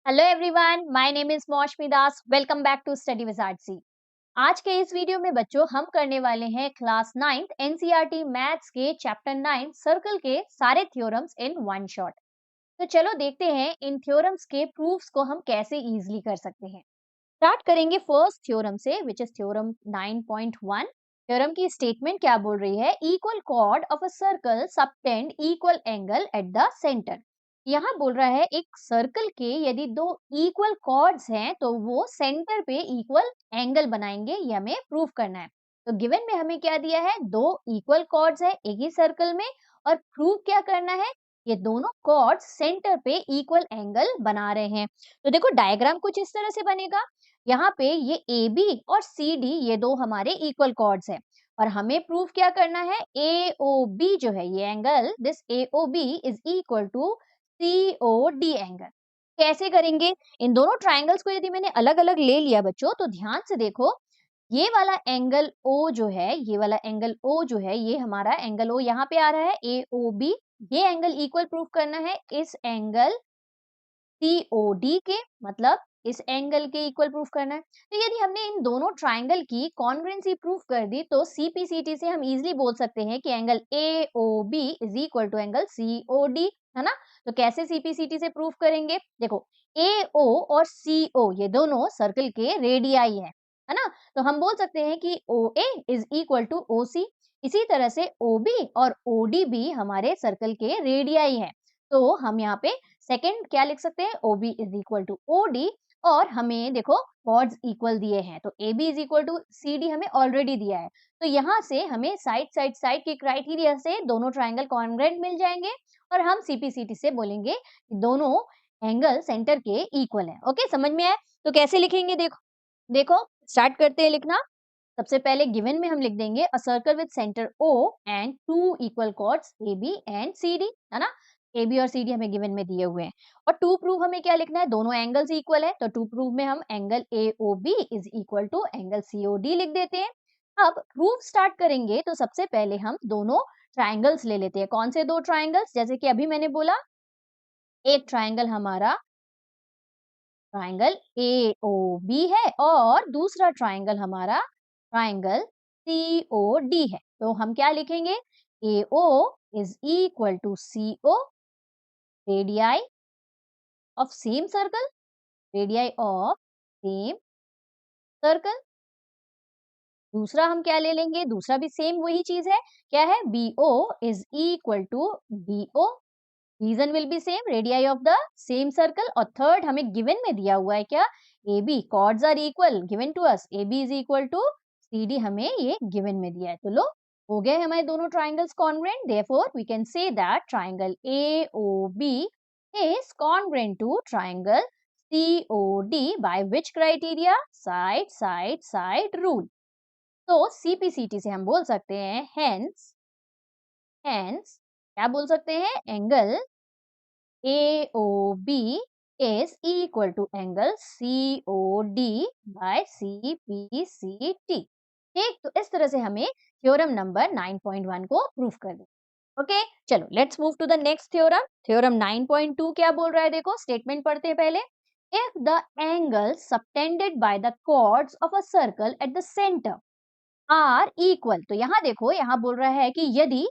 Hello everyone, my name is Moushami Das. Welcome back to study with RC. आज के इस video में बच्चों हम करने वाले हैं क्लास 9th एनसीईआरटी मैथ्स के चैप्टर 9 सर्कल के सारे थ्योरम्स इन वन शॉट। तो चलो देखते हैं इन थ्योरम्स के प्रूफ्स को हम कैसे इजीली कर सकते हैं। स्टार्ट करेंगे फर्स्ट थ्योरम से, विच इज थ्योरम 9.1। थ्योरम की स्टेटमेंट क्या बोल रही है? Equal cord of a circle subtend equal angle at the centre. यहाँ बोल रहा है एक सर्कल के यदि दो इक्वल कॉर्ड्स हैं तो वो सेंटर पे इक्वल एंगल बनाएंगे, ये हमें प्रूफ करना है। तो गिवन में हमें क्या दिया है? दो इक्वल कॉर्ड्स है एक ही सर्कल में, और प्रूफ क्या करना है? ये दोनों कॉर्ड्स सेंटर पे इक्वल एंगल बना रहे हैं। तो देखो डायग्राम कुछ इस तरह से बनेगा। यहाँ पे ये ए बी और सी डी ये दो हमारे इक्वल कॉर्ड्स है, और हमें प्रूफ क्या करना है? ए ओ बी जो है ये angle, this A O B is equal to C O D angle. कैसे करेंगे? इन दोनों ट्राइंगल्स को यदि मैंने अलग अलग ले लिया बच्चों, तो ध्यान से देखो, ये वाला एंगल ओ जो है, ये वाला एंगल ओ जो है, ये हमारा एंगल ओ यहाँ पे आ रहा है ए ओ बी। ये एंगल इक्वल प्रूफ करना है इस एंगल सीओडी के, मतलब इस एंगल के इक्वल प्रूफ करना है। तो यदि हमने इन दोनों ट्राइंगल की कॉन्ग्रुएंसी प्रूफ कर दी तो सीपीसीटी से हम इजीली बोल सकते हैं कि angle AOB is equal to angle COD, है ना। तो कैसे सीपीसीटी से प्रूफ करेंगे? देखो, एओ और सीओ ये दोनों सर्कल के रेडियाई है ना। तो हम बोल सकते हैं कि ओ ए इज इक्वल टू ओ सी। इसी तरह से ओबी और ओडी भी हमारे सर्कल के रेडियाई है। तो हम यहाँ पे सेकंड क्या लिख सकते हैं? OB is equal to OD। और हमें देखो कॉर्ड्स इक्वल दिए हैं, तो AB is equal to CD हमें ऑलरेडी दिया है। तो यहाँ से हमें साइड के क्राइटेरिया से दोनों ट्राइंगल कॉन्ग्रुएंट मिल जाएंगे, और हम CPCT से बोलेंगे कि दोनों एंगल सेंटर के इक्वल है। ओके, समझ में आया? तो कैसे लिखेंगे? देखो देखो स्टार्ट करते हैं लिखना। सबसे पहले गिवन में हम लिख देंगे a circle with centre O and two equal chords AB and CD, है ना। AB और CD हमें गिवन में दिए हुए हैं। और टू प्रूव हमें क्या लिखना है? दोनों एंगल्स इक्वल है, तो टू प्रूव में हम angle AOB is equal to angle COD लिख देते हैं। अब प्रूफ स्टार्ट करेंगे तो सबसे पहले हम दोनों ट्राइंगल्स ले लेते हैं। कौन से दो ट्राइंगल्स? जैसे कि अभी मैंने बोला, एक ट्राइंगल हमारा ट्राइंगल AOB है, और दूसरा ट्राइंगल हमारा ट्राइंगल COD है। तो हम क्या लिखेंगे? AO is equal to CO, radii of same circle, radii of same circle. दूसरा हम क्या ले लेंगे? दूसरा भी सेम वही चीज है, क्या है? BO is equal to BO, reason will be same, radii of the same circle. और थर्ड हमें गिवन में दिया हुआ है क्या? AB, chords are equal given to us, AB is equal to CD हमें ये गिवन में दिया है। तो लो, हो गए हमारे दोनों triangles congruent. Therefore we can say that triangle AOB is congruent to triangle COD by which criteria? Side rule। तो CPCT से हम बोल सकते हैं hence क्या बोल सकते हैं? Angle AOB is equal to angle COD by CPCT। ठीक, तो इस तरह से हमें थ्योरम नंबर 9.1 को प्रूफ कर दें। ओके, चलो let's move to the next theorem. Theorem 9.2 क्या बोल रहा है? देखो स्टेटमेंट पढ़ते हैं पहले। If the angle subtended by the chords of a circle at the centre are equal. तो यहाँ देखो, यहाँ बोल रहा है कि यदि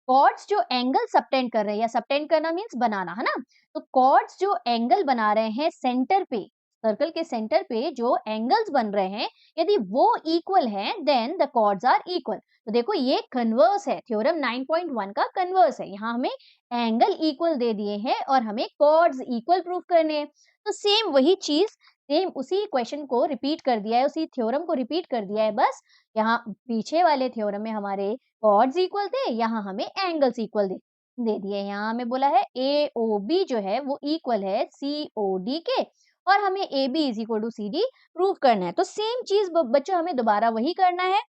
कॉर्ड्स जो एंगल सबटेंड कर रहे हैं, या सबटेंड करना मींस बनाना, है ना। तो कॉर्ड्स जो एंगल बना रहे हैं सेंटर पे, सर्कल के सेंटर पे जो एंगल्स बन रहे हैं, यदि वो इक्वल हैं, then the chords are equal. तो देखो ये कन्वर्स है, थ्योरम 9.1 का कन्वर्स है। यहाँ हमें एंगल इक्वल दे दिए हैं और हमें कॉर्ड्स इक्वल प्रूफ करने हैं। तो सेम वही चीज, सेम उसी क्वेश्चन को रिपीट कर दिया है, उसी थ्योरम को रिपीट कर दिया है। बस यहाँ पीछे वाले थ्योरम में हमारे कॉर्ड्स इक्वल थे, यहाँ हमें एंगल्स इक्वल दे दिए। यहाँ हमें बोला है AOB जो है वो इक्वल है COD के, और हमें AB is equal to CD prove करना है। तो सेम चीज बच्चों हमें दोबारा वही करना है,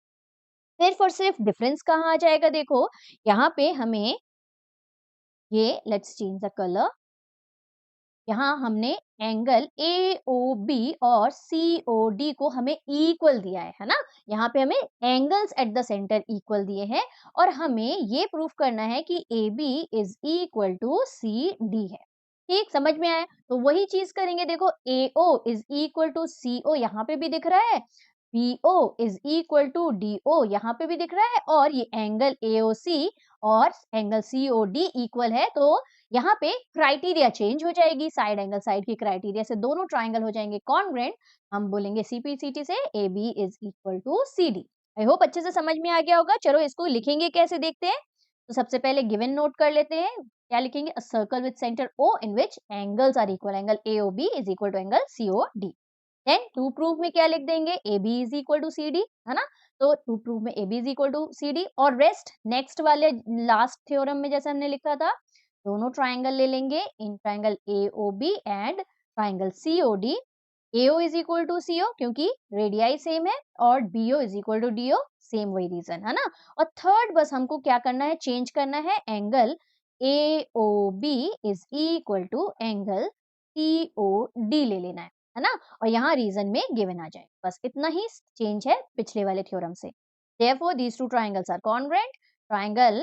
सिर्फ और सिर्फ डिफरेंस कहाँ आ जाएगा? देखो यहाँ पे हमें ये, लेट्स चेंज द कलर। यहाँ हमने एंगल AOB और COD को हमें इक्वल दिया है ना। यहाँ पे हमें angles eight the centre equal दिए हैं, और हमें ये प्रूफ करना है कि AB is equal to CD है। ठीक, समझ में आया? तो वही चीज़ करेंगे, देखो AO is equal to CO यहाँ पे भी दिख रहा है, BO is equal to DO यहाँ पे भी दिख रहा है, और ये एंगल AOC और एंगल COD इक्वल है, तो यहाँ पे क्राइटेरिया चेंज हो जाएगी, साइड एंगल साइड की क्राइटेरिया से दोनों ट्रायंगल हो जाएंगे कॉन्ग्रुएंट। हम बोलेंगे CPCT से AB is equal to CD। I hope अच्छे से समझ में आ गया होगा। चलो इसको लिखेंगे कैसे देखते हैं। तो सबसे पहले गिवन नोट कर लेते हैं। क्या लिखेंगे? A circle with centre O in which angles are equal, angle AOB is equal to angle COD। Then to proof में क्या लिख देंगे? AB is equal to CD, है ना? तो टू प्रूफ में AB is equal to CD, और rest next वाले लास्ट थ्योरम में जैसे हमने लिखा था, दोनों ट्राइंगल ले लेंगे in triangle AOB and triangle COD। AO is equal to CO क्योंकि रेडियाई सेम है, और BO is equal to DO, same वही रीजन है ना। और थर्ड बस हमको क्या करना है? चेंज करना है, angle AOB is equal to angle COD ले लेना है ना। और यहाँ रीजन में गिवन आ जाए, बस इतना ही चेंज है पिछले वाले थ्योरम से। Therefore, these two triangles are congruent. Triangle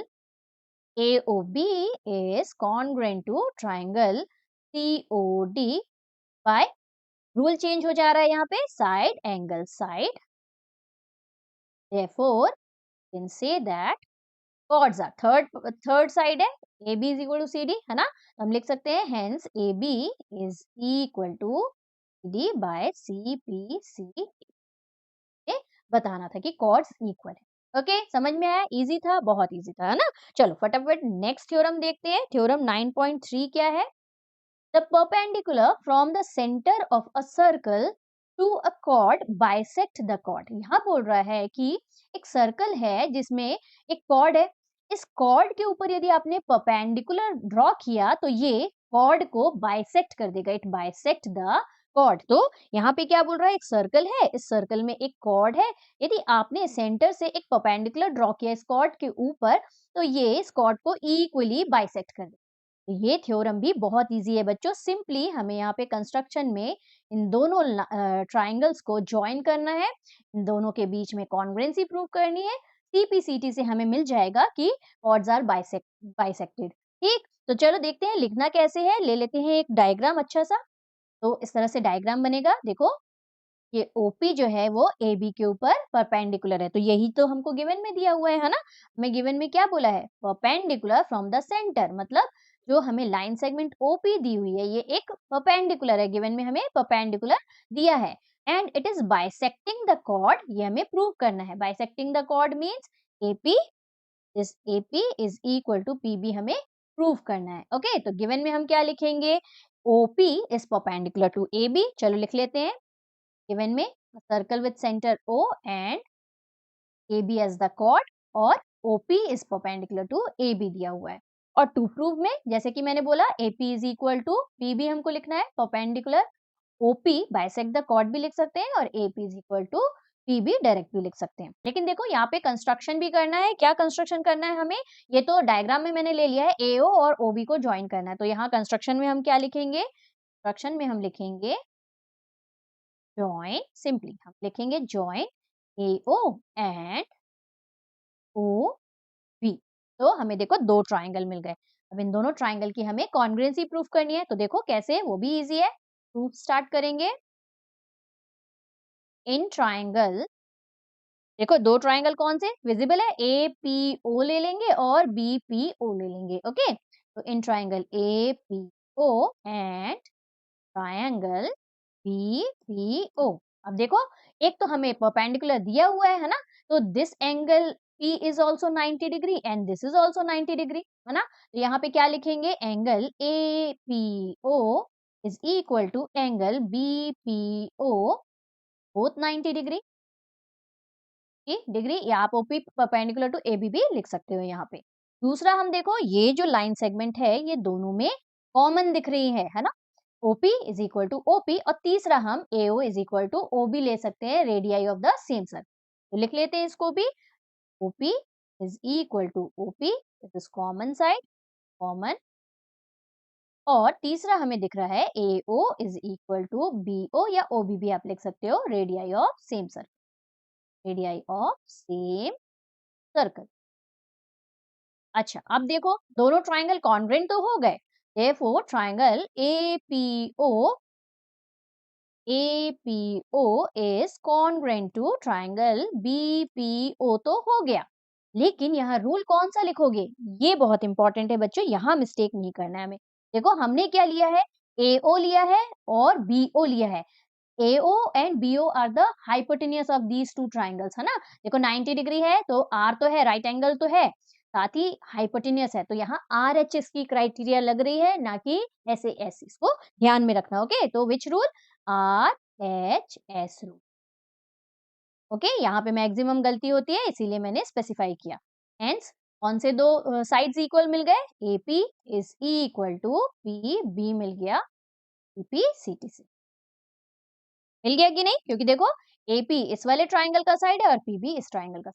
AOB is congruent to triangle COD by rule change हो जा रहा है यहाँ पे, side angle side. Therefore, you can say that chords are third side है, AB is equal to CD, है ना। तो हम लिख सकते हैं hence AB is equal to CD by CPC। ये बताना था कि chords इक्वल है। ओके, समझ में आया? इजी था, बहुत इजी था, है ना। चलो फटाफट नेक्स्ट थ्योरम देखते हैं। थ्योरम 9.3 क्या है? The perpendicular from the center of a circle to a chord bisect the chord। यहाँ बोल रहा है कि एक सर्कल है जिसमें एक कॉर्ड है, इस कॉर्ड के ऊपर यदि आपने परपेंडिकुलर ड्रॉ किया तो ये कॉर्ड को बाइसेक्ट कर देगा, इट बाइसेक्ट द कॉर्ड। तो यहाँ पे क्या बोल रहा है? एक सर्कल है, इस सर्कल में एक कॉर्ड है, यदि आपने सेंटर से एक परपेंडिकुलर ड्रॉ किया इस कॉर्ड के ऊपर, तो ये इस कॉर्ड को इक्वली बाइसेक्ट कर देगा। ये थ्योरम भी बहुत इजी है बच्चों। सिंपली हमें यहाँ पे कंस्ट्रक्शन में इन दोनों ट्राइंगल्स को ज्वाइन करना है, इन दोनों के बीच में कॉन्ग्रुएंसी प्रूव करनी है। सीपीसीटी से हमें मिल जाएगा कि कॉर्ड्स आर बाइसेक्टेड। ठीक, तो चलो देखते हैं लिखना कैसे है। ले लेते हैं एक डायग्राम अच्छा सा। तो इस तरह से डायग्राम बनेगा, देखो ये OP जो है वो AB के ऊपर परपेंडिकुलर है, तो यही तो हमको गिवन में दिया हुआ है ना। हमें गिवन में क्या बोला है? परपेंडिकुलर फ्रॉम द सेंटर, मतलब जो हमें लाइन सेगमेंट OP दी हुई है ये एक परपेंडिकुलर है, गिवन में हमें परपेंडिकुलर दिया है, and it is bisecting the chord. ये हमें प्रूव करना है। Bisecting the chord means AP is equal to PB हमें प्रूव करना है। ओके, तो गिवन में हम क्या लिखेंगे? OP is perpendicular to AB। चलो लिख लेते हैं। गिवन में circle with centre O and AB as the chord, और OP is perpendicular to AB दिया हुआ है। और टू प्रूव में जैसे कि मैंने बोला AP is equal to PB हमको लिखना है, perpendicular OP bisect the chord भी लिख सकते हैं, और AP is equal to PB direct भी लिख सकते हैं। लेकिन देखो यहाँ पे कंस्ट्रक्शन भी करना है। क्या कंस्ट्रक्शन करना है हमें? ये तो डायग्राम में मैंने ले लिया है, AO और OB को ज्वाइन करना है। तो यहाँ कंस्ट्रक्शन में हम क्या लिखेंगे? कंस्ट्रक्शन में हम लिखेंगे जॉइन। सिंपली हम लिखेंगे जॉइन AO एंड OB। तो हमें देखो दो ट्राइंगल मिल गए। अब इन दोनों ट्राइंगल की हमें कॉन्ग्रुएंसी प्रूफ करनी है। तो देखो कैसे, वो भी इजी है। प्रूफ स्टार्ट करेंगे। इन ट्राइंगल, देखो दो ट्राइंगल कौन से विजिबल है? APO ले लेंगे और BPO ले लेंगे। ओके, तो in triangle APO and triangle BPO। अब देखो एक तो हमें परपेंडिकुलर दिया हुआ है ना, तो this angle P is also 90 degree and this is also 90 degree, है ना। तो यहाँ पे क्या लिखेंगे? Angle APO is equal to angle BPO, both 90 degree degree, या आप OP परपेंडिकुलर टू AB भी लिख सकते हो यहाँ पे। दूसरा हम देखो ये जो लाइन सेगमेंट है ये दोनों में कॉमन दिख रही है ना। OP is equal to OP, और तीसरा हम AO is equal to OB ले सकते हैं, radii of the same circle. तो लिख लेते हैं इसको भी। OP is equal to OP, this is common side, common. और तीसरा हमें दिख रहा है AO is equal to BO, या OB भी आप लिख सकते हो, radii of same circle, radii of same circle. अच्छा अब देखो दोनों ट्राइंगल कॉन्ग्रुएंट तो हो गए, Therefore, triangle APO is congruent to triangle BPO तो हो गया, लेकिन यहाँ रूल कौन सा लिखोगे, ये बहुत इंपॉर्टेंट है बच्चों, यहाँ मिस्टेक नहीं करना है हमें। देखो हमने क्या लिया है, AO लिया है और BO लिया है। AO and BO are the hypotenuse of these two triangles, है ना। देखो 90 डिग्री है तो R तो है, राइट एंगल तो है, साथ ही हाइपोटेन्यूज है, तो यहाँ RHS की क्राइटेरिया लग रही है, ना कि SAS। इसको ध्यान में रखना। ओके, तो which rule, RHS rule. Okay, यहाँ पे मैक्सिमम गलती होती है, इसीलिए मैंने स्पेसिफाई किया। हेंस कौन से दो साइड्स इक्वल मिल गए, AP is equal to PB मिल गया PPCT से। मिल गया कि नहीं, क्योंकि देखो AP इस वाले ट्राइंगल का साइड है और PB इस ट्राइंगल का,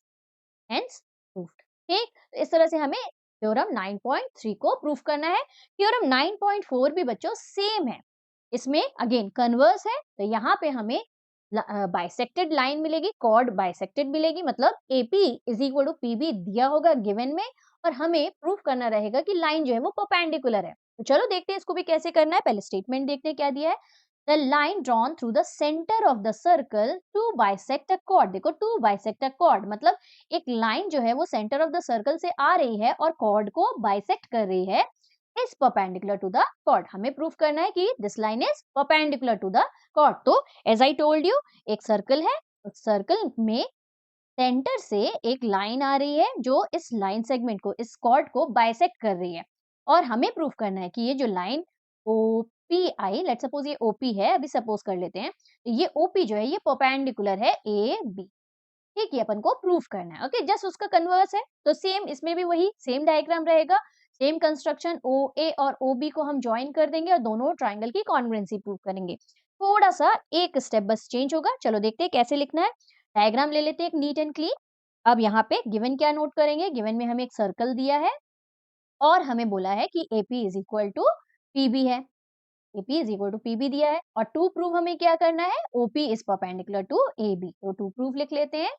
हेंस प्रूव्ड। ठीक, तो इस तरह से हमें थ्योरम 9.3 को प्रूफ करना है। थ्योरम 9.4 भी बच्चों सेम है, इसमें अगेन कन्वर्स है, तो यहाँ पे हमें बाइसेक्टेड लाइन मिलेगी, कॉर्ड बाइसेक्टेड मिलेगी, मतलब AP is equal to PB दिया होगा गिवन में, और हमें प्रूफ करना रहेगा कि लाइन जो है वो परपेंडिकुलर है। तो चलो देखते हैं इसको भी कैसे करना है। पहले स्टेटमेंट देखते हैं क्या दिया है। The line drawn through the center of the circle to bisect a chord। देखो to bisect a chord मतलब एक लाइन जो है वो सेंटर ऑफ द सर्कल से आ रही है और कॉर्ड को बाइसेक्ट कर रही है, is perpendicular to the chord। हमें प्रूफ करना है कि this line is perpendicular to the chord। तो as I told you, एक सर्कल है, उस सर्कल में सेंटर से एक लाइन आ रही है जो इस लाइन सेगमेंट को, इस कॉर्ड को बाइसेक्ट कर रही है, और हमें प्रूफ करना है कि ये जो लाइन OPI, लेट्स सपोज ये OP है, अभी सपोज कर लेते हैं, ये OP जो है ये परपेंडिकुलर है AB। ठीक, ये अपन को प्रूफ करना है। ओके, जस्ट उसका कन्वर्स है, तो सेम इसमें भी वही सेम डायग्राम रहेगा, सेम कंस्ट्रक्शन, OA और OB को हम ज्वाइन कर देंगे और दोनों ट्राइंगल की कॉन्ग्रुएंसी प्रूफ करेंगे। थोड़ा सा एक स्टेप बस चेंज होगा, चलो देखते हैं कैसे लिखना है। डायग्राम ले लेते हैं एक नीट एंड क्लीन। अब यहाँ पे गिवन क्या नोट करेंगे, गिवन में हमें एक सर्कल दिया है और हमें बोला है कि AP is equal to PB है, AP is equal to PB दिया है, और टू प्रूव हमें क्या करना है, OP is perpendicular to AB। तो टू प्रूफ लिख लेते हैं,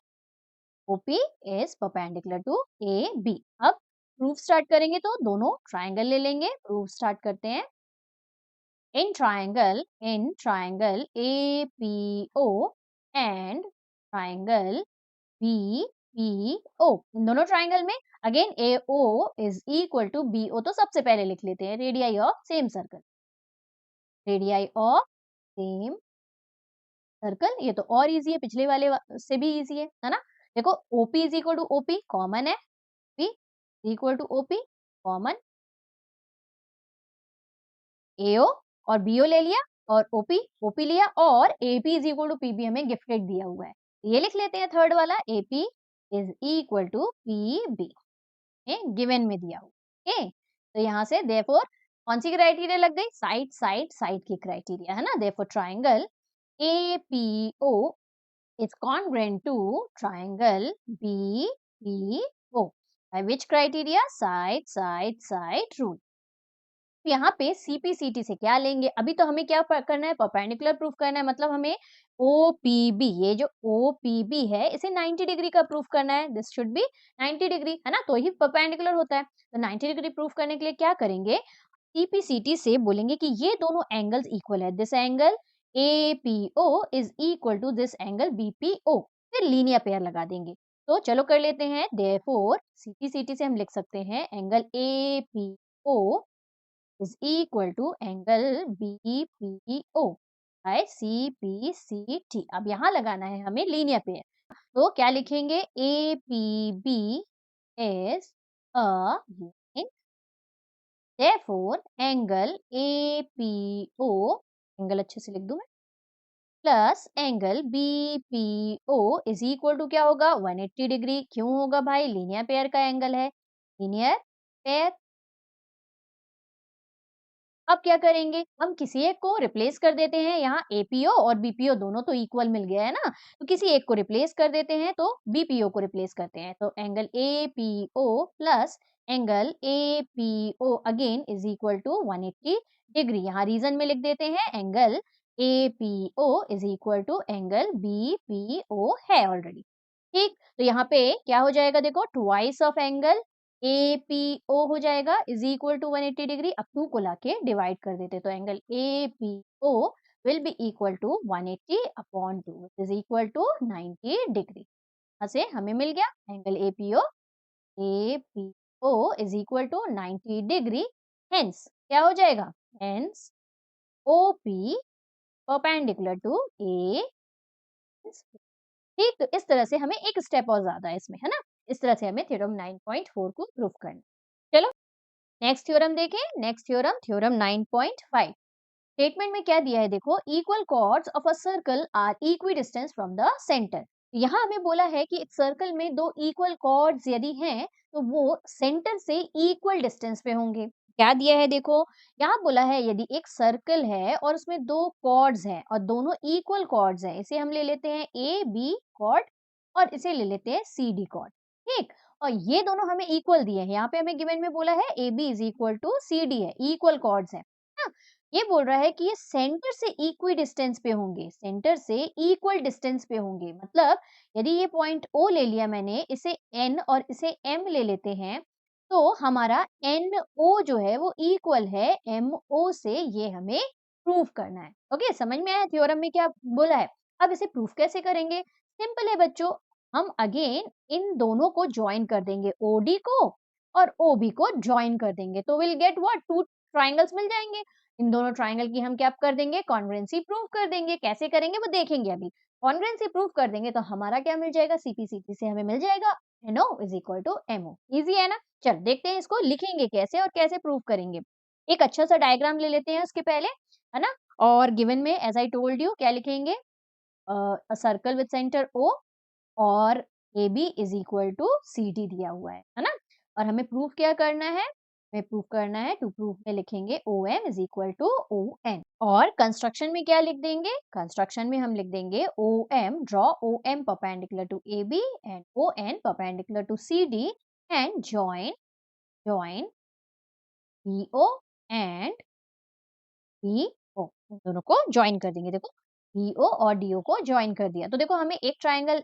OP is perpendicular to AB। अब प्रूफ स्टार्ट करेंगे तो दोनों ट्राइंगल ले लेंगे, प्रूफ स्टार्ट करते हैं। In triangle APO and triangle BPO, इन दोनों ट्राइंगल में again AO is equal to BO, तो सबसे पहले लिख लेते हैं radii of same circle, radii of same circle. ये तो और इजी है, पिछले वाले से भी इजी है ना। देखो OP is equal to OP common है, P equal to OP common, AO और BO ले लिया और OP लिया, और AP is equal to PB हमें गिफ्टेड दिया हुआ है, ये लिख लेते हैं थर्ड वाला, AP is equal to PB given में दिया हुआ। ओके, तो यहाँ से देयरफॉर कौन सी क्राइटेरिया लग गई, साइड की क्राइटेरिया, है ना। Therefore triangle APO is congruent to triangle BPO by which criteria, side rule। यहाँ पे CPCT से क्या लेंगे, अभी तो हमें क्या करना है, परपेंडिकुलर प्रूफ करना है, मतलब हमें OPB, ये जो OPB है इसे 90 डिग्री का प्रूफ करना है, दिस शुड बी 90 डिग्री, है ना, तो ही परपेंडिकुलर होता है। तो 90 डिग्री प्रूफ करने के लिए क्या करेंगे, CPCT से बोलेंगे कि ये दोनों एंगल्स इक्वल है, this angle APO is equal to this angle BPO, फिर लीनियर पेयर लगा देंगे। तो चलो कर लेते हैं, देयरफॉर CPCT से हम लिख सकते हैं angle APO is equal to angle BPO by CPCT। अब यहाँ लगाना है हमें लीनियर पेयर, तो क्या लिखेंगे, APB is a line, therefore angle APO, angle अच्छे से लिख दूं मैं, plus angle BPO is equal to क्या होगा, 180 डिग्री। क्यों होगा भाई, लीनियर पेयर का एंगल है, लीनियर पेयर। अब क्या करेंगे, हम किसी एक को रिप्लेस कर देते हैं, यहाँ APO और BPO दोनों तो इक्वल मिल गया है ना, तो किसी एक को रिप्लेस कर देते हैं, तो BPO को रिप्लेस करते हैं, तो angle APO plus angle APO again is equal to 180 degree. यहाँ रीजन में लिख देते हैं angle APO is equal to angle BPO है ऑलरेडी। ठीक, तो यहाँ पे क्या हो जाएगा, देखो ट्वाइस ऑफ एंगल APO हो जाएगा इज इक्वल टू 180 डिग्री। अब 2 को लाके डिवाइड कर देते तो angle APO will be equal to 180 upon 2 which is equal to 90 degree. यहाँ से हमें मिल गया angle APO is equal to 90 degree. Hence क्या हो जाएगा? Hence OP perpendicular to A। ठीक, तो इस तरह से हमें एक स्टेप और ज्यादा है इसमें, है ना? इस तरह से हमें थ्योरम 9.4 को प्रूव करना। चलो नेक्स्ट थ्योरम देखें। Next theorem, theorem 9.5। स्टेटमेंट में क्या दिया है देखो, equal chords of a circle are equidistance from the centre. यहाँ हमें बोला है कि एक सर्कल में दो इक्वल कॉर्ड्स यदि हैं तो वो सेंटर से इक्वल डिस्टेंस पे होंगे। क्या दिया है देखो, यहाँ बोला है यदि एक सर्कल है और उसमें दो कॉर्ड्स हैं और दोनों इक्वल कॉर्ड्स हैं, इसे हम ले लेते हैं ए बी कॉर्ड और इसे ले लेते हैं सी डी कॉर्ड। ठीक, और ये दोनों हमें इक्वल दिए हैं। यहाँ पे हमें गिवन में बोला है A B is equal to C D है, इक्वल कॉर्ड्स है ना। ये बोल रहा है कि ये सेंटर से इक्वी डिस्टेंस पे होंगे, सेंटर से इक्वल डिस्टेंस पे होंगे। मतलब यदि ये पॉइंट O ले लिया मैंने, इसे N और इसे M ले लेते हैं, तो हमारा NO जो है वो इक्वल है MO से। ये हमें प्रूफ करना है। ओके, समझ में आया थ्योरम में क्या बोला है? अब इसे प्रूफ कैसे करेंगे? सिंपल है बच्चों, हम अगेन इन दोनों को ज्वाइन कर देंगे, OD को और OB को ज्वाइन कर देंगे, तो will get what? Two triangles मिल जाएंगे। इन दोनों ट्राइंगल की हम क्या कर देंगे? कॉन्ग्रुएंसी प्रूव कर देंगे। कैसे करेंगे वो देखेंगे अभी। कॉन्ग्रुएंसी प्रूव कर देंगे तो हमारा क्या मिल जाएगा? CP से हमें मिल जाएगा NO is equal to MO। Easy है ना? चल देखते हैं इसको लिखेंगे कैसे और कैसे प्रूव करेंगे। एक अच्छा सा डायग्राम ले लेते हैं उसके पहले, है ना। और गिवन में एज आई टोल्ड यू क्या लिखेंगे? A circle with centre O और AB is equal to CD दिया हुआ है ना। और हमें प्रूफ क्या करना है? हमें प्रूफ करना है, टू प्रूफ में लिखेंगे OM is equal to ON। और कंस्ट्रक्शन में क्या लिख देंगे? कंस्ट्रक्शन में हम लिख देंगे OM, draw OM perpendicular to AB and ON perpendicular to CD and join BO and DO। दोनों को ज्वाइन कर देंगे। देखो BO और DO को ज्वाइन कर दिया तो देखो हमें एक ट्राइंगल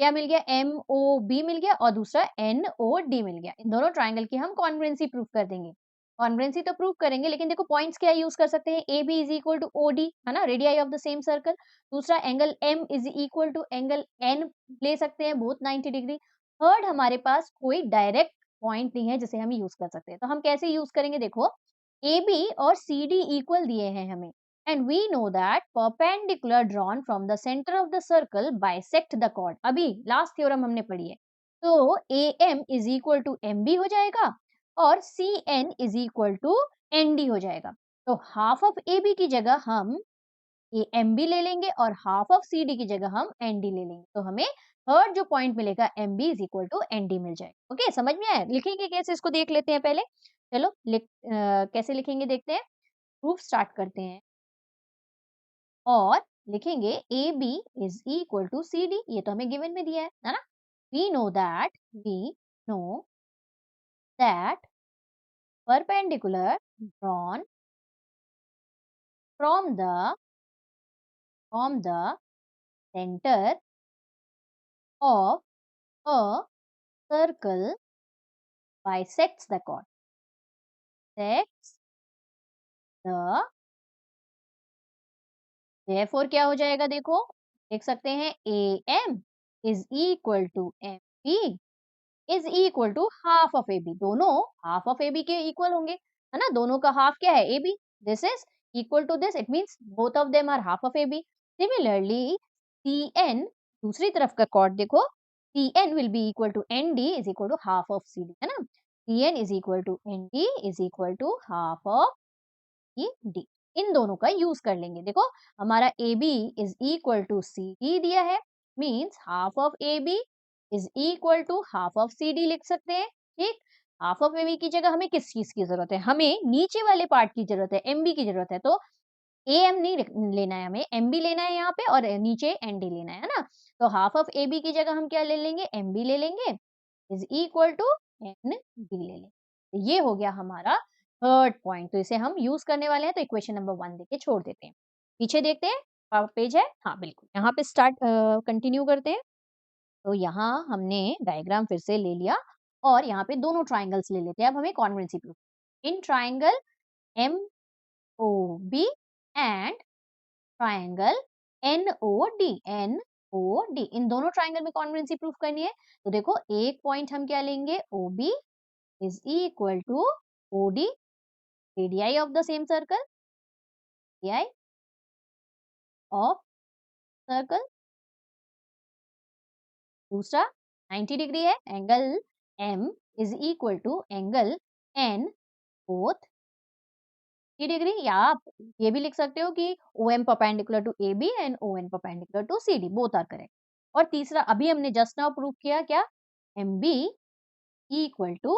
क्या मिल गया? MOB मिल गया और दूसरा NOD मिल गया। इन दोनों ट्राइंगल की हम कॉन्ग्रुएंसी प्रूव कर देंगे। कॉन्ग्रुएंसी तो प्रूव करेंगे लेकिन देखो पॉइंट्स क्या यूज कर सकते हैं? AB is equal to OD, है ना, radii of the same circle. दूसरा angle M is equal to angle N ले सकते हैं, बोथ 90 डिग्री। थर्ड हमारे पास कोई डायरेक्ट पॉइंट नहीं है जिसे हम यूज कर सकते हैं, तो हम कैसे यूज करेंगे? देखो AB और CD इक्वल दिए हैं हमें, and we know that perpendicular drawn from the center of the circle bisect the chord। अभी लास्ट थ्योरम हमने पढ़ी है, तो AM is equal to MB हो जाएगा और CN is equal to ND हो जाएगा। तो हाफ ऑफ AB की जगह हम MB ले लेंगे और हाफ ऑफ CD की जगह हम ND ले लेंगे, तो हमें थर्ड जो पॉइंट मिलेगा MB is equal to ND मिल जाएगा। ओके, समझ में आया? लिखेंगे कैसे इसको देख लेते हैं पहले। चलो कैसे लिखेंगे देखते हैं। प्रूफ स्टार्ट करते हैं और लिखेंगे AB is equal to CD। ये तो हमें गिवन में दिया है ना। We know that perpendicular drawn from the centre of a circle bisects the chord, sects the। therefore क्या हो जाएगा? देखो देख सकते हैं AM is equal to MB is equal to half of AB। दोनों हाफ ऑफ AB के equal होंगे, है ना। दोनों का हाफ क्या है? AB। This is equal to this, it means both of them are half of AB। Similarly CN, दूसरी तरफ का कॉर्ड देखो, CN will be equal to ND is equal to half of CD, है ना। CN is equal to ND is equal to half of CD। इन दोनों का use कर लेंगे। देखो हमारा AB is equal to CD दिया है, means half of AB is equal to half of CD लिख सकते हैं। ठीक, हाफ ऑफ AB की जगह हमें किस चीज की जरूरत है? हमें नीचे वाले पार्ट की जरूरत है, MB की जरूरत है। तो AM नहीं लेना है, हमें MB लेना है यहाँ पे और नीचे ND लेना है ना। तो हाफ ऑफ AB की जगह हम क्या ले लेंगे? MB ले लेंगे इज इक्वल टू NB ले लेंगे। तो ये हो गया हमारा थर्ड पॉइंट। तो इसे हम यूज करने वाले हैं, तो इक्वेशन नंबर 1 देके छोड़ देते हैं। पीछे देखते हैं, पेज है, हाँ बिल्कुल, यहाँ पे स्टार्ट कंटिन्यू करते हैं। तो यहाँ हमने डायग्राम फिर से ले लिया और यहाँ पे दोनों ट्राइंगल्स ले लेते हैं। अब हमें congruency proof, in triangle MOB and triangle NOD इन दोनों ट्राइंगल में कॉन्ग्रुएंसी प्रूफ करनी है। तो देखो एक पॉइंट हम क्या लेंगे, OB is equal to OD, radii of the same circle, radii of circle. दूसरा 90 डिग्री है, angle M is equal to angle N, both degree, या आप ये भी लिख सकते हो कि OM perpendicular to AB and ON perpendicular to CD, both are correct. और तीसरा अभी हमने जस्ट नाउ प्रूव किया, क्या, MB इक्वल टू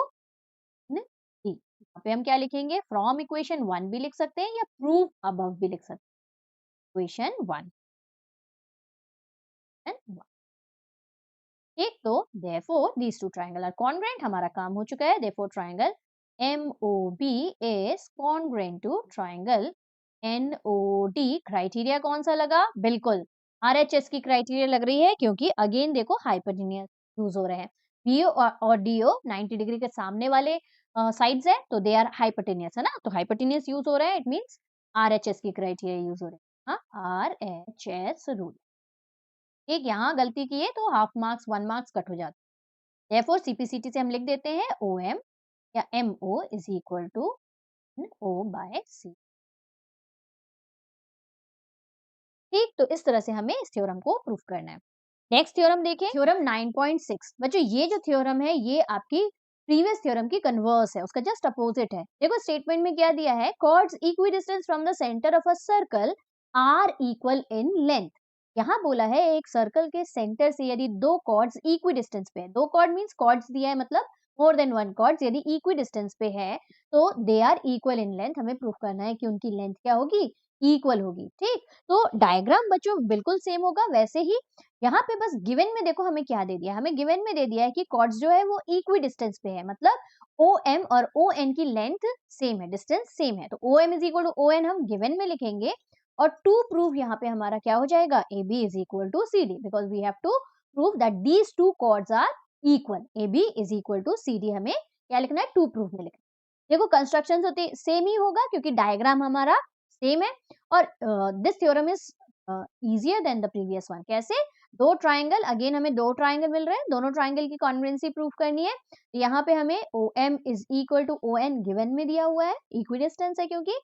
D। यहाँ पे हम क्या लिखेंगे, फ्रॉम इक्वेशन 1 भी लिख सकते हैं या प्रूव अबव भी लिख सकते हैं, इक्वेशन 1 एंड 1। ठीक, तो therefore these two triangle are congruent, हमारा काम हो चुका है। therefore triangle MOB is congruent to triangle NOD। Criteria कौन सा लगा, बिल्कुल RHS की क्राइटेरिया लग रही है, क्योंकि अगेन देखो हाइपोटेन्यूज यूज हो रहे हैं। BO और DO 90 डिग्री के सामने वाले साइड्स है, तो दे आर हाइपोटेन्यूज, है ना, तो हाइपोटेन्यूज यूज हो रहा है, इट मींस RHS की क्राइटेरिया यूज हो रहे हैं। हाँ, RHS रूल। एक यहाँ गलती की है तो हाफ मार्क्स 1 मार्क्स कट हो जाते हैं। therefore CPCT से हम लिख देते हैं OM या MO is equal to O by C। ठीक, तो इस तरह से हमें इस थ्योरम को प्रूफ करना है। नेक्स्ट थ्योरम देखें, थ्योरम 9.6। बच्चों ये जो थ्योरम है ये आपकी प्रीवियस थ्योरम की कन्वर्स है, उसका जस्ट अपोजिट है। देखो स्टेटमेंट में क्या दिया है, chords equidistance from the centre of a circle are equal in length. यहाँ बोला है एक सर्कल के सेंटर से यदि दो कॉर्ड्स इक्विडिस्टेंस पे है, दो कॉर्ड मींस कॉर्ड्स दिया है मतलब मोर देन वन कॉर्ड्स, यदि इक्विडिस्टेंस पे है तो they are equal in length. हमें प्रूफ करना है कि उनकी लेंथ क्या होगी, इक्वल होगी। ठीक, तो डायग्राम बच्चों बिल्कुल सेम होगा वैसे ही। यहाँ पे बस गिवन में देखो हमें क्या दे दिया, हमें गिवन में दे दिया है कि कॉर्ड्स जो है वो इक्वी डिस्टेंस पे है, मतलब OM और ON की लेंथ सेम है, डिस्टेंस सेम है, तो OM is equal to ON हम गिवन में लिखेंगे। और टू प्रूव यहाँ पे हमारा क्या हो जाएगा, AB is equal to CD, because we have to prove that these two chords are equal. AB is equal to CD हमें क्या लिखना है, टू प्रूफ में लिखना है। देखो कंस्ट्रक्शन तो सेम ही होगा क्योंकि डायग्राम हमारा सेम है। और this theorem is easier than the previous one. कैसे, दो ट्राइंगल, अगेन हमें दो ट्राइंगल मिल रहे हैं, दोनों ट्राइंगल की कॉन्ग्रुएंसी प्रूफ करनी है। यहाँ पे हमें OM is equal to ON given में दिया हुआ है, इक्विडिस्टेंस है क्योंकि।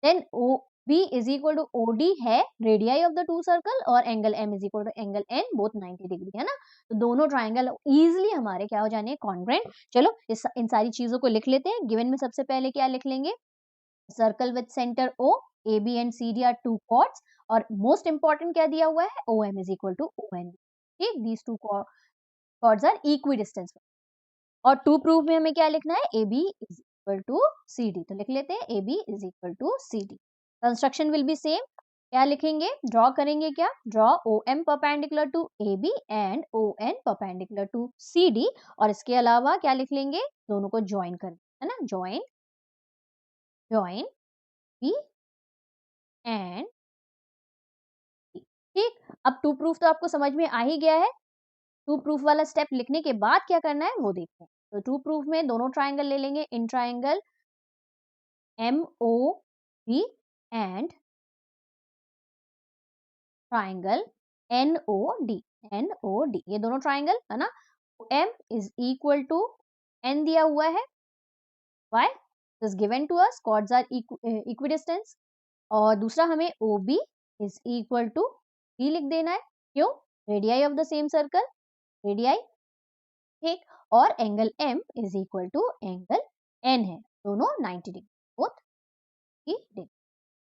Then OB is equal to OD है, radii of the two circle, और angle M is equal to angle N, both 90 degree, है ना। तो दोनों ट्राइंगल इजिली हमारे क्या हो जाने हैं, कॉन्ग्रुएंट। चलो इन सारी चीजों को लिख लेते हैं। गिवन में सबसे पहले क्या लिख लेंगे, circle with centre O, AB and CD are two chords, और मोस्ट इंपॉर्टेंट क्या दिया हुआ है, OM is equal to ON। ठीक, these two chords are equidistance. और टू प्रूफ में हमें क्या लिखना है, AB is equal to CD, तो लिख लेते हैं AB is equal to CD। Construction will be same, क्या लिखेंगे, ड्रॉ करेंगे, क्या, draw OM perpendicular to AB and ON perpendicular to CD, और इसके अलावा क्या लिख लेंगे, दोनों को ज्वाइन करें, है ना, ज्वाइन B एंड C। ठीक, अब टू प्रूफ तो आपको समझ में आ ही गया है। टू प्रूफ वाला स्टेप लिखने के बाद क्या करना है वो देखते हैं। तो टू प्रूफ में दोनों ट्राइंगल ले लेंगे, in triangle MOB and triangle NOD, ये दोनों ट्राइंगल है ना। M is equal to N दिया हुआ है, why is given to us, chords are equidistant। और दूसरा हमें OB is equal to D लिख देना है, क्यों, radii of the same circle, radii. ठीक, और angle M is equal to angle N है, दोनों 90 डिग्री, बोथ डिग्री।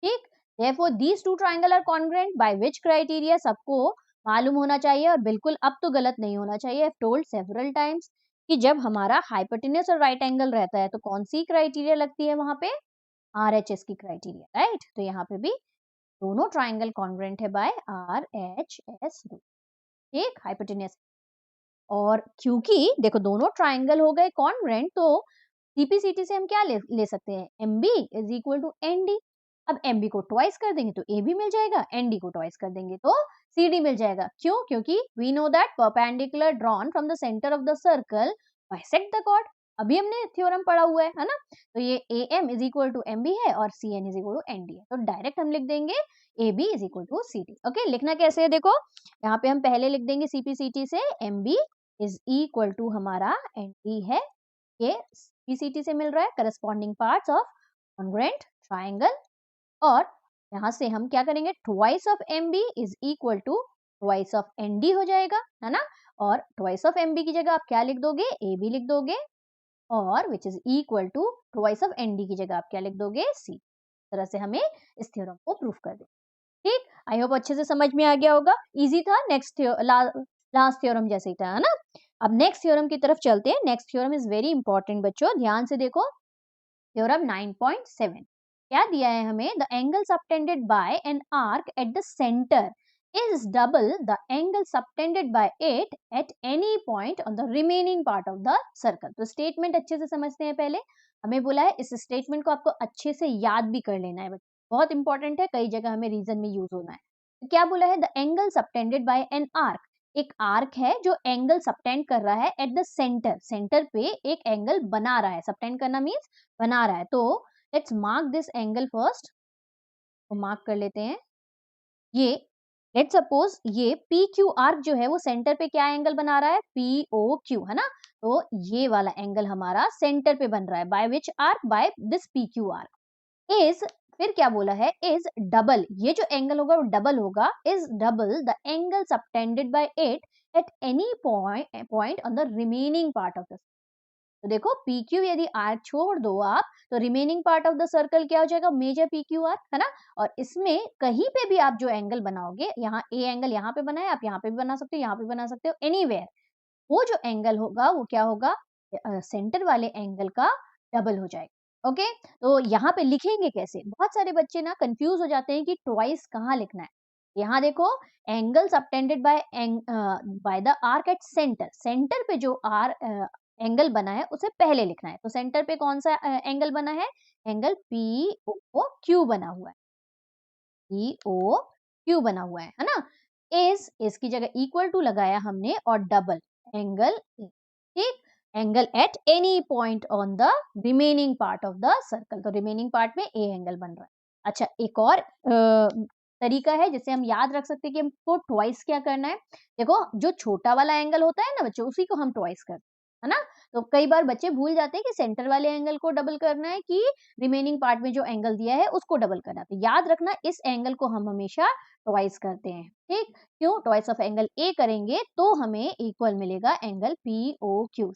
ठीक, therefore these two triangle are congruent by which criteria, सबको मालूम होना चाहिए और बिल्कुल अब तो गलत नहीं होना चाहिए। I've told several times कि जब हमारा हाइपोटेन्यूज और राइट एंगल रहता है तो कौन सी क्राइटेरिया लगती है वहां पे, RHS की क्राइटेरिया, राइट। तो यहाँ पे भी दोनों ट्राइंगल कॉन्ग्रुएंट है बाय RHS रूल। ठीक, हाइपोटेन्यूज, और क्योंकि देखो दोनों ट्राइंगल हो गए कॉन्ग्रुएंट, तो CPCT से हम क्या ले सकते हैं, MB is equal to ND। अब MB को ट्वाइस कर देंगे तो AB मिल जाएगा, ND को ट्वाइस कर देंगे तो CD मिल जाएगा। क्यों, क्योंकि we know that perpendicular drawn from the centre of the circle bisect the chord, अभी हमने थ्योरम पढ़ा हुआ है ना। तो ये AM is equal to MB है और CN is equal to ND है, तो डायरेक्ट हम लिख देंगे AB is equal to CD। Okay, लिखना कैसे है देखो, यहाँ पे हम पहले लिख देंगे CPCT से MB इज इक्वल टू हमारा ND है, ये CPCT से मिल रहा है corresponding parts of congruent triangle, और यहाँ से हम क्या करेंगे, twice of MB is equal to twice of ND हो जाएगा, है ना। और ट्वाइस ऑफ MB की जगह आप क्या लिख दोगे, AB लिख दोगे, और which is equal to twice of ND की जगह आप क्या लिख दोगे, C। इस तरह से हमें इस थ्योरम को प्रूफ कर दें। ठीक, आई होप अच्छे से समझ में आ गया होगा, इजी था, नेक्स्ट लास्ट थ्योरम जैसे ही था, है ना। अब नेक्स्ट थ्योरम की तरफ चलते हैं। Next theorem is very important बच्चों, ध्यान से देखो, थ्योरम 9.7 क्या दिया है हमें, the angle subtended bye an arc eight the centre is double the angle subtended by it at any point on the remaining part of the circle। तो statement अच्छे से समझते हैं पहले, हमें बोला है इस स्टेटमेंट को आपको अच्छे से याद भी कर लेना है बच्चों, बहुत इंपॉर्टेंट है, कई जगह हमें रीजन में यूज होना है। तो क्या बोला है, the angle subtended bye an arc, एक आर्क है जो एंगल सबटेंड कर रहा है एट द सेंटर, सेंटर पे एक एंगल बना रहा है, सबटेंड करना मीन्स बना रहा है। तो let's mark this angle first, तो मार्क कर लेते हैं ये, लेट सपोज ये पी क्यू आर्क जो है वो सेंटर पे क्या एंगल बना रहा है, POQ, है ना। तो ये वाला एंगल हमारा सेंटर पे बन रहा है, by which arc, by this PQ arc is, फिर क्या बोला है, इज डबल, ये जो एंगल होगा वो डबल होगा, is double the angle subtended bye it at any point on the remaining part of the, तो देखो PQ यदि आर्क छोड़ दो आप, तो remaining part of the circle क्या हो जाएगा, मेजर PQ आर्क, है ना। और इसमें कहीं पे भी आप जो एंगल बनाओगे, यहाँ ए एंगल यहाँ पे बना है, आप यहाँ पे भी बना सकते हो, यहाँ पे भी बना सकते हो, एनीवेयर, वो जो एंगल होगा वो क्या होगा, सेंटर वाले एंगल का डबल हो जाएगा। ओके, तो यहाँ पे लिखेंगे कैसे, बहुत सारे बच्चे ना कंफ्यूज हो जाते हैं कि ट्वाइस कहाँ लिखना है। यहाँ देखो, angle subtended by the arc at centre, centre पे जो एंगल बना है उसे पहले लिखना है। तो सेंटर पे कौन सा एंगल बना है, एंगल POQ बना हुआ है, POQ बना हुआ है ना। इस की जगह इक्वल टू लगाया हमने और डबल एंगल, ठीक, angle at any point on the remaining part of the circle, तो रिमेनिंग पार्ट में ए एंगल बन रहा है। अच्छा, एक और तरीका है जिससे हम याद रख सकते हैं कि हमको ट्वाइस क्या करना है। देखो, जो छोटा वाला एंगल होता है ना बच्चों, उसी को हम ट्वाइस करते हैं, है ना। तो कई बार बच्चे भूल जाते हैं कि सेंटर वाले एंगल को डबल करना है कि रिमेनिंग पार्ट में जो एंगल दिया है उसको डबल करना है। तो याद रखना, इस एंगल को हम हमेशा ट्वाइस करते हैं, ठीक। क्यों, ट्वाइस ऑफ एंगल ए करेंगे तो हमें इक्वल मिलेगा एंगल POQ,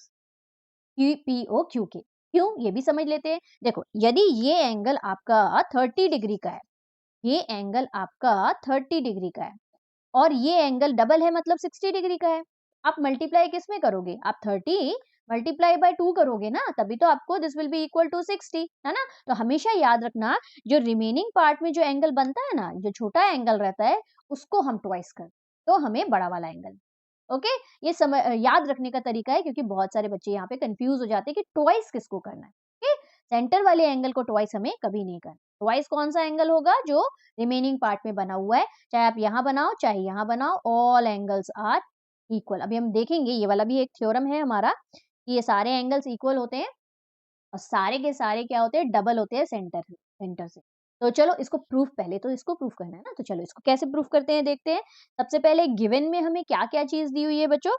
POQ के। क्यों, ये भी समझ लेते हैं। देखो, यदि ये एंगल आपका 30 डिग्री का है, ये एंगल आपका 30 डिग्री का है, और ये एंगल डबल है मतलब 60 डिग्री का है, आप मल्टीप्लाई किस में करोगे, आप 30 मल्टीप्लाई बाय 2 करोगे ना, तभी तो आपको this will be equal to 60, है ना। तो हमेशा याद रखना, जो रिमेनिंग पार्ट में जो एंगल बनता है ना, जो छोटा एंगल रहता है उसको हम ट्वाइस कर, तो हमें बड़ा वाला एंगल। ओके, ये याद रखने का तरीका है, क्योंकि बहुत सारे बच्चे यहाँ पे कंफ्यूज हो जाते हैं कि ट्वाइस किसको करना है। ओके, सेंटर वाले एंगल को ट्वाइस हमें कभी नहीं करना। ट्वाइस कौन सा एंगल होगा, जो रिमेनिंग पार्ट में बना हुआ है, चाहे आप यहाँ बनाओ चाहे यहाँ बनाओ, ऑल एंगल्स आर इक्वल। अभी हम देखेंगे, ये वाला भी एक थ्योरम है हमारा, कि ये सारे एंगल्स इक्वल होते हैं और सारे के सारे क्या होते हैं, डबल होते हैं सेंटर से। तो चलो इसको प्रूफ, पहले तो इसको प्रूफ करना है ना, तो चलो इसको कैसे प्रूफ करते हैं देखते हैं। सबसे पहले गिवन में हमें क्या क्या चीज दी हुई है बच्चों,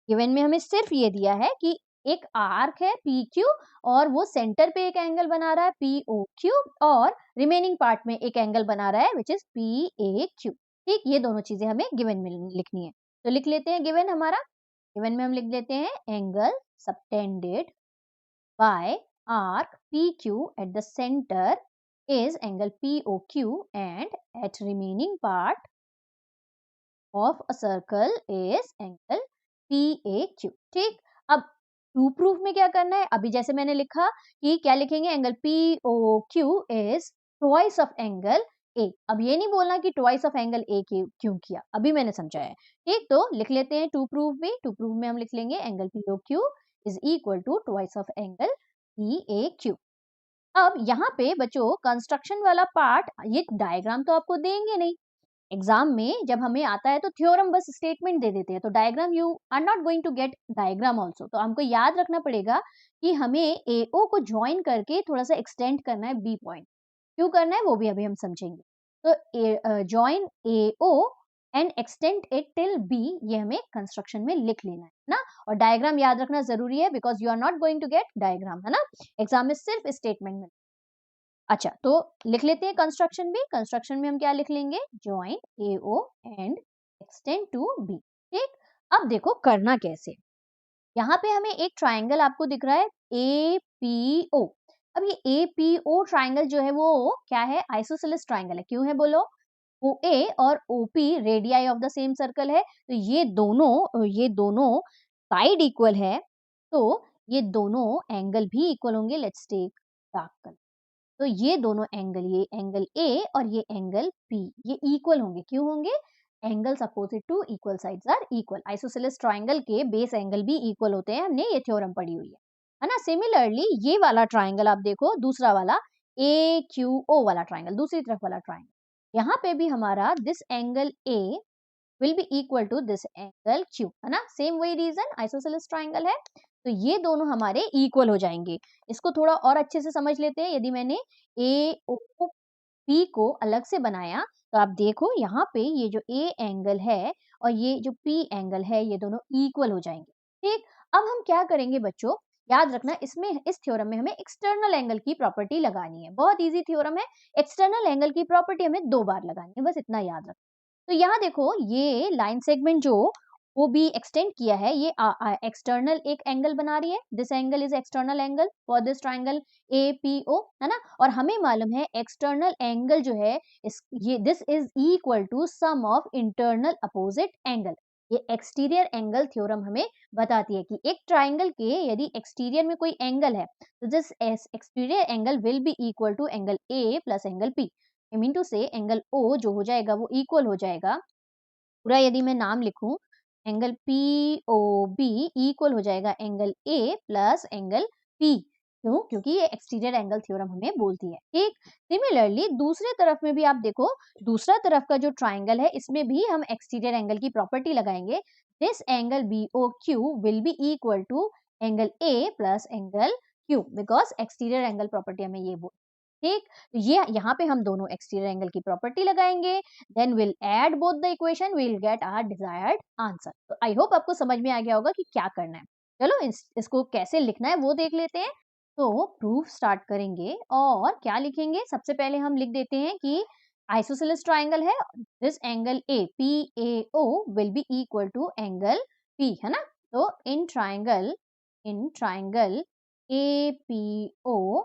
गिवन में हमें सिर्फ ये दिया है कि एक आर्क है PQ और वो सेंटर पे एक एंगल बना रहा है POQ, और रिमेनिंग पार्ट में एक एंगल बना रहा है विच इज PAQ। ठीक, ये दोनों चीजें हमें गिवन में लिखनी है। तो लिख लेते हैं गिवन हमारा, गिवन में हम लिख देते हैं angle subtended bye arc PQ at the center is angle POQ and at remaining part of a circle is angle PAQ। ठीक, अब टू प्रूफ में क्या करना है, अभी जैसे मैंने लिखा कि क्या लिखेंगे, angle POQ is twice of angle A। अब ये नहीं बोलना कि twice of angle A क्यों किया, अभी मैंने समझाया है। ठीक, तो लिख लेते हैं टू प्रूफ भी, टू प्रूफ में हम लिख लेंगे angle POQ is equal to twice of angle PAQ। अब यहाँ पे बच्चों कंस्ट्रक्शन वाला पार्ट, ये डायग्राम तो आपको देंगे नहीं, एग्जाम में जब हमें आता है तो थ्योरम बस स्टेटमेंट दे देते हैं, तो diagram you are not going to get diagram also. तो हमको याद रखना पड़ेगा कि हमें एओ को ज्वाइन करके थोड़ा सा एक्सटेंड करना है बी पॉइंट। क्यों करना है वो भी अभी हम समझेंगे। तो join A O and extend it till B, ये हमें कंस्ट्रक्शन में लिख लेना है ना। और डायग्राम याद रखना जरूरी है because you are not going to get diagram, है ना। एग्जाम में सिर्फ स्टेटमेंट में। अच्छा, तो लिख लेते हैं कंस्ट्रक्शन भी। कंस्ट्रक्शन में हम क्या लिख लेंगे, join A O and extend to B. ठीक, अब देखो करना कैसे। यहाँ पे हमें एक ट्राइंगल आपको दिख रहा है एपीओ। अब ये एपीओ ट्राइंगल जो है वो क्या है, आइसोसेलेस ट्राइंगल है। क्यों है बोलो, ओए और OP radii of the same circle है, तो ये दोनों साइड इक्वल है, तो ये दोनों एंगल भी इक्वल होंगे। Let's take dark colour. तो ये दोनों एंगल, ये एंगल ए और ये एंगल पी, ये इक्वल होंगे। क्यों होंगे, angles opposite to equal sides are equal. Isosceles triangle के बेस एंगल भी इक्वल होते हैं, हमने ये थ्योरम पढ़ी हुई है ना। सिमिलरली ये वाला ट्राइंगल आप देखो, दूसरा वाला ए क्यू ओ वाला ट्राइंगल, दूसरी तरफ वाला ट्राइंगल, यहाँ पे भी हमारा this angle A will be equal to this angle Q, है ना। सेम वही रीजन, आइसोसेलेस ट्राइंगल है, तो ये दोनों हमारे इक्वल हो जाएंगे। इसको थोड़ा और अच्छे से समझ लेते हैं। यदि मैंने ए ओ पी को अलग से बनाया तो आप देखो यहाँ पे ये जो ए एंगल है और ये जो पी एंगल है, ये दोनों इक्वल हो जाएंगे। ठीक, अब हम क्या करेंगे बच्चों, याद रखना इसमें, इस थ्योरम में हमें एक्सटर्नल एंगल की प्रॉपर्टी लगानी है। बहुत इजी थ्योरम है, एक्सटर्नल एंगल की प्रॉपर्टी हमें 2 बार लगानी है, बस इतना याद रखना। तो यहाँ देखो ये लाइन सेगमेंट जो वो भी एक्सटेंड किया है, ये एक्सटर्नल एक एंगल बना रही है। This angle is external angle for this triangle APO, है ना। और हमें मालूम है एक्सटर्नल एंगल जो है ये this is equal to sum of internal opposite angle. ये एक्सटीरियर एंगल थ्योरम हमें बताती है कि एक ट्राइंगल के यदि एक्सटीरियर में कोई एंगल है तो this exterior angle will be equal to angle A plus angle P. I mean to say angle O जो हो जाएगा वो इक्वल हो जाएगा, पूरा यदि मैं नाम लिखूं, angle P O B equal हो जाएगा angle A plus angle P. क्यों, क्योंकि ये एक्सटीरियर एंगल थ्योरम हमें बोलती है। ठीक, सिमिलरली दूसरे तरफ में भी आप देखो, दूसरा तरफ का जो ट्राइंगल है इसमें भी हम एक्सटीरियर एंगल की प्रॉपर्टी लगाएंगे। This angle B O Q will be equal to angle A plus angle Q, because exterior angle property हमें ये बोल। ठीक, तो ये यहाँ पे हम दोनों एक्सटीरियर एंगल की प्रॉपर्टी लगाएंगे, then will add both the equation, will get our desired answer. तो आई होप आपको समझ में आ गया होगा कि क्या करना है। चलो इसको कैसे लिखना है वो देख लेते हैं। तो प्रूफ स्टार्ट करेंगे और क्या लिखेंगे, सबसे पहले हम लिख देते हैं कि आइसोसेलेस ट्राइंगल है, this angle A P A O will be equal to angle P, है ना। तो in triangle A P O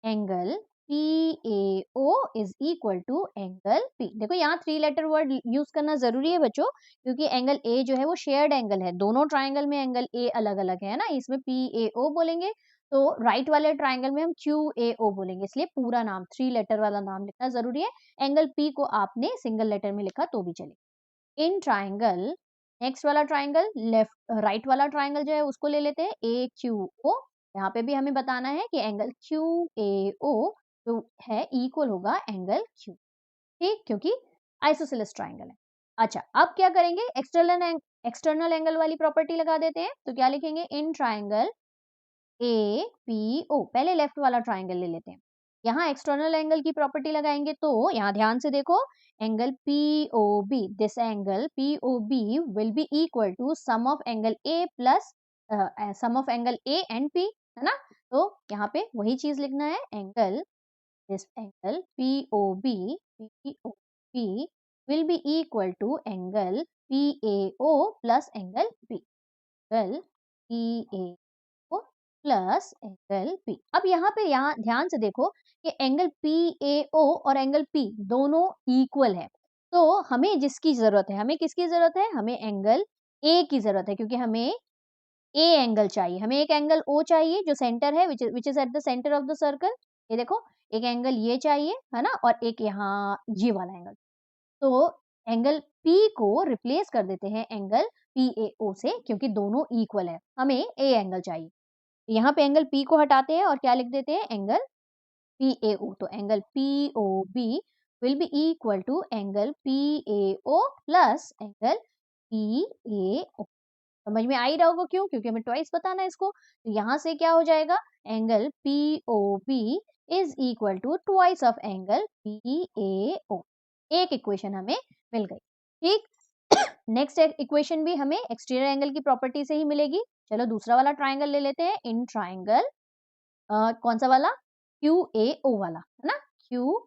angle PAO is equal to angle P। देखो यहाँ 3 लेटर वर्ड यूज करना जरूरी है बच्चों, क्योंकि एंगल A जो है वो शेयर्ड एंगल है, दोनों ट्राइंगल में एंगल A अलग अलग है ना। इसमें PAO बोलेंगे तो राइट वाले ट्राइंगल में हम QAO बोलेंगे, इसलिए पूरा नाम 3 लेटर वाला नाम लिखना जरूरी है। एंगल P को आपने सिंगल लेटर में लिखा तो भी चले। इन ट्राइंगल, नेक्स्ट वाला ट्राइंगल लेफ्ट राइट वाला ट्राइंगल जो है उसको ले लेते हैं AQO। यहाँ पे भी हमें बताना है कि एंगल QAO जो है इक्वल होगा एंगल Q। ठीक, क्योंकि आइसोसेलेस ट्राइंगल है। अच्छा, अब क्या करेंगे, एक्सटर्नल एंगल वाली प्रॉपर्टी लगा देते हैं। तो क्या लिखेंगे, इन ट्राइंगल APO, पहले लेफ्ट वाला ट्राइंगल ले लेते हैं। यहाँ एक्सटर्नल एंगल की प्रॉपर्टी लगाएंगे तो यहाँ ध्यान से देखो, angle POB, this angle POB will be equal to sum of angle A plus sum of angle A and P, है ना। तो यहाँ पे वही चीज लिखना है, angle this angle POB will be equal to angle PAO plus angle P, angle PAO plus angle P। अब यहाँ पे ध्यान से देखो कि एंगल PAO और एंगल P दोनों इक्वल है, तो हमें जिसकी जरूरत है, हमें किसकी जरूरत है, हमें एंगल A की जरूरत है, क्योंकि हमें ए एंगल चाहिए, हमें एक एंगल ओ चाहिए जो सेंटर है, which is eight the centre of the circle. ये देखो, एक एंगल ये चाहिए, है ना, और एक यहाँ ये वाला एंगल। तो एंगल पी को रिप्लेस कर देते हैं एंगल पी ए ओ से, क्योंकि दोनों इक्वल है, हमें ए एंगल चाहिए। यहाँ पे एंगल पी को हटाते हैं और क्या लिख देते हैं, एंगल पी ए ओ। तो angle P O B will be equal to angle PAO plus angle PAO। समझ में आ ही रहा होगा क्यों, क्योंकि हमें ट्वाइस बताना है इसको। तो यहाँ से क्या हो जाएगा, angle POB is equal to twice of angle PAO। एक इक्वेशन हमें मिल गई। ठीक, नेक्स्ट इक्वेशन भी हमें एक्सटीरियर एंगल की प्रॉपर्टी से ही मिलेगी। चलो दूसरा वाला ट्राइंगल ले लेते हैं। इन ट्राइंगल कौन सा वाला, QAO वाला है ना, QAO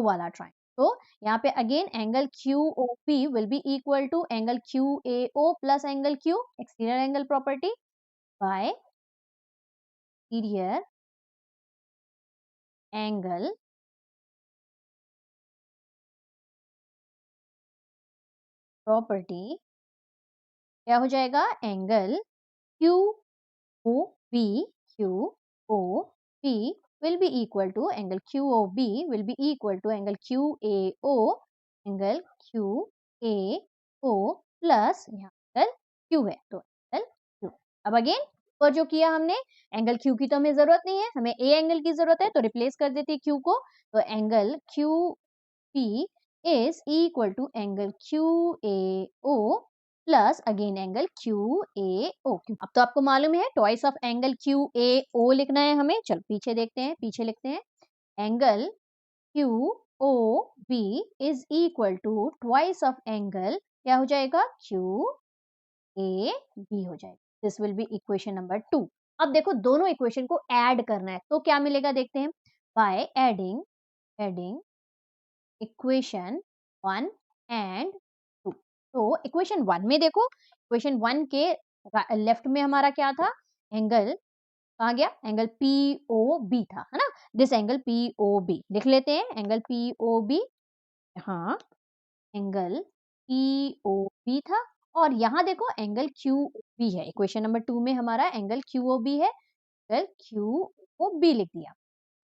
वाला ट्राइंगल। तो यहाँ पे again angle QOP will be equal to angle QAO plus angle Q, exterior angle property by exterior angle property क्या हो जाएगा, angle QOB QOB will be equal to angle QOB will be equal to angle QAO angle QAO plus यहाँ angle Q है तो angle Q। अब again पर जो किया हमने, एंगल Q की तो हमें जरूरत नहीं है, हमें A एंगल की जरूरत है, तो रिप्लेस कर देते Q को। तो angle QP is equal to angle QAO plus again angle QAO। अब तो आपको मालूम है ट्वाइस ऑफ एंगल QAO लिखना है हमें। चल पीछे देखते हैं, पीछे लिखते हैं, angle QOB is equal to twice of angle क्या हो जाएगा, QAB हो जाएगा। This will be equation number 2। अब देखो दोनों इक्वेशन को ऐड करना है तो क्या मिलेगा देखते हैं, बाय एडिंग इक्वेशन 1 एंड 2। तो इक्वेशन 1 में देखो, इक्वेशन 1 के लेफ्ट में हमारा क्या था, एंगल कहाँ गया, एंगल POB था, है ना। दिस एंगल POB लिख लेते हैं, एंगल POB, हाँ एंगल POB था। और यहाँ देखो एंगल QOB है, इक्वेशन नंबर 2 में हमारा एंगल QOB है, एंगल QOB लिख दिया।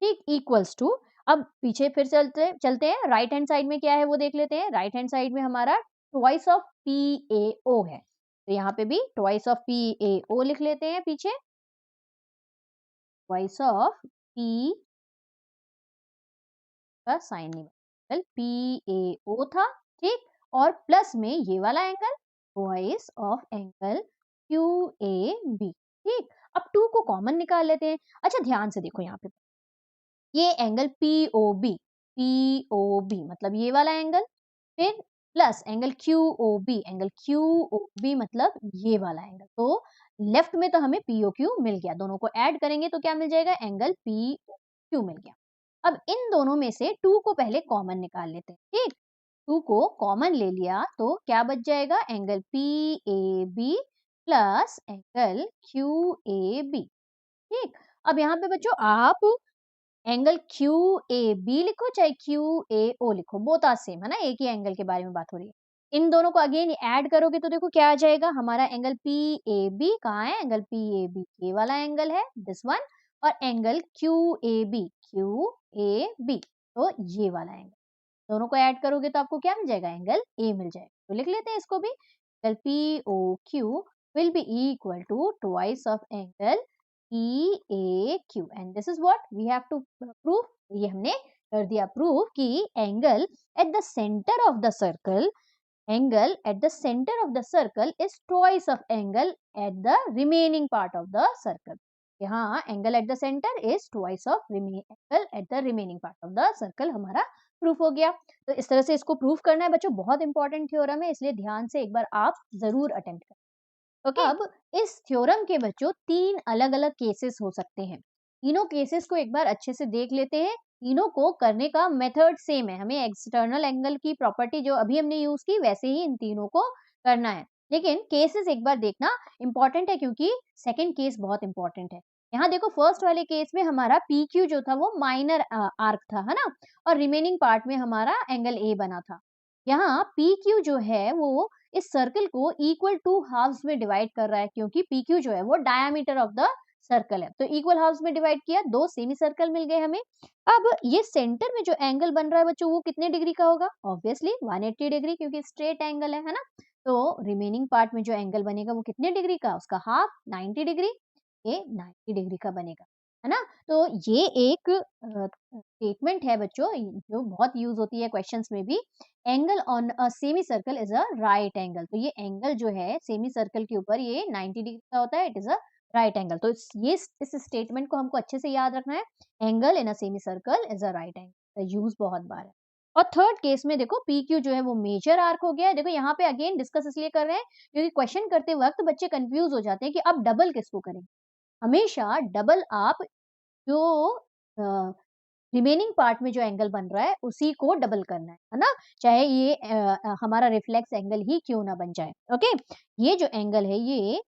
ठीक, इक्वल्स टू, अब पीछे फिर चलते हैं, राइट हैंड साइड में क्या है वो देख लेते हैं। राइट हैंड साइड में हमारा ट्वाइस ऑफ PAO है, तो यहाँ पे भी ट्वाइस ऑफ PAO लिख लेते हैं पीछे, ट्वाइस ऑफ P का साइन नहीं, एंगल PAO था। ठीक, और प्लस में ये वाला angle twice of angle QAB। ठीक, अब 2 को कॉमन निकाल लेते हैं। अच्छा ध्यान से देखो यहाँ पे, ये एंगल POB मतलब ये वाला एंगल, फिर प्लस एंगल QOB मतलब ये वाला एंगल। तो लेफ्ट में तो हमें POQ मिल गया, दोनों को ऐड करेंगे तो क्या मिल जाएगा, एंगल POQ मिल गया। अब इन दोनों में से 2 को पहले कॉमन निकाल लेते हैं। ठीक, 2 को कॉमन ले लिया तो क्या बच जाएगा, angle PAB plus angle QAB। ठीक, अब यहाँ पे बच्चों आप एंगल QAB लिखो चाहे QAO लिखो, बोथ आर सेम, है ना, एक ही एंगल के बारे में बात हो रही है। इन दोनों को अगेन ऐड करोगे तो देखो क्या आ जाएगा, हमारा एंगल PAB कहाँ है, एंगल PAB ये वाला एंगल है, दिस वन, और एंगल QAB तो ये वाला एंगल, दोनों को ऐड करोगे तो आपको क्या मिल जाएगा, एंगल A मिल जाएगा। तो लिख लेते हैं इसको भी, angle POQ will be equal to twice of angle PAQ and this is what we have to prove। ये हमने कर दिया प्रूव कि angle at the centre of the circle, angle at the center of the circle is twice of angle at the remaining part of the circle। यहाँ angle at the center is twice of angle at the remaining part of the circle हमारा proof हो गया। तो इस तरह से इसको proof करना है बच्चों, बहुत इंपॉर्टेंट थ्योरम है, इसलिए ध्यान से एक बार आप जरूर अटेम्प्ट करें। ओके, अब इस थ्योरम के बच्चों 3 अलग-अलग केसेस हो सकते हैं। तीनों केसेस को एक बार अच्छे से देख लेते हैं। तीनों को करने का मेथड सेम है, हमें एक्सटर्नल एंगल की प्रॉपर्टी जो अभी हमने यूज की वैसे ही इन तीनों को करना है। लेकिन केसेस एक बार देखना इंपॉर्टेंट है क्योंकि सेकंड केस बहुत इंपॉर्टेंट है। यहाँ देखो फर्स्ट वाले केस में हमारा PQ जो था वो माइनर आर्क था, है ना, और रिमेनिंग पार्ट में हमारा एंगल A बना था। यहाँ PQ जो है वो इस सर्कल को इक्वल टू हाफ्स में डिवाइड कर रहा है, क्योंकि PQ जो है वो डायमीटर ऑफ द सर्कल है, तो इक्वल हाफ्स में डिवाइड किया, 2 सेमी सर्कल मिल गए हमें। अब ये सेंटर में जो एंगल बन रहा है बच्चों वो कितने डिग्री का होगा, ऑब्वियसली 180 डिग्री, क्योंकि स्ट्रेट एंगल है ना। तो रिमेनिंग पार्ट में जो एंगल बनेगा वो कितने डिग्री का, उसका हाफ 90 डिग्री, ये 90 डिग्री का बनेगा। है ना? तो ये एक स्टेटमेंट है बच्चों जो बहुत यूज़ होती है क्वेश्चंस में भी। Angle on a semi circle is a right angle. तो ये एंगल जो है सेमी सर्कल के ऊपर ये 90 डिग्री का होता है, it is a right angle. तो इस स्टेटमेंट को हमको अच्छे से याद रखना है। Angle in a semi circle is a right angle. Use बहुत बार है। और थर्ड केस में देखो PQ जो है वो मेजर आर्क हो गया है। देखो यहाँ पे अगेन डिस्कस इसलिए कर रहे हैं क्योंकि क्वेश्चन करते वक़्त बच्चे कन्फ्यूज़ हो जाते हैं कि अब डबल किसको करें? हमेशा डबल आप जो अ, रिमेनिंग पार्ट में जो एंगल बन रहा है उसी को डबल करना है ना? चाहे ये हमारा रिफ्लेक्स एंगल ही क्यों ना बन जाए, ओके? ये जो एंगल है ये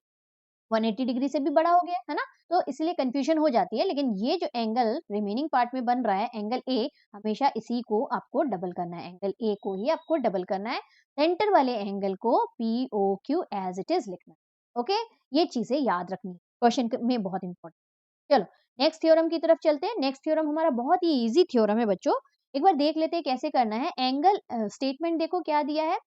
180 डिग्री से भी बड़ा हो गया, है ना? तो इसलिए कन्फ्यूजन हो जाती है, लेकिन ये जो एंगल रिमेनिंग पार्ट में बन रहा है, एंगल ए, हमेशा इसी को आपको डबल करना है, एंगल ए को ही आपको डबल करना है। सेंटर वाले एंगल को POQ एज़ इट इज़ लिखना है, ओके? ये चीज़ें याद रखनी है, क्वेश्चन क में बहुत इम्पोर्टेंट। चलो, नेक्स्ट थ्योरम की तरफ चलते हैं। नेक्स्ट थ्योरम हमारा बहुत ही ईज़ी थ्योरम है बच्चों। एक बार देख लेते हैं कैसे करना है। एंगल स्टेटमेंट देखो क्या दिया है?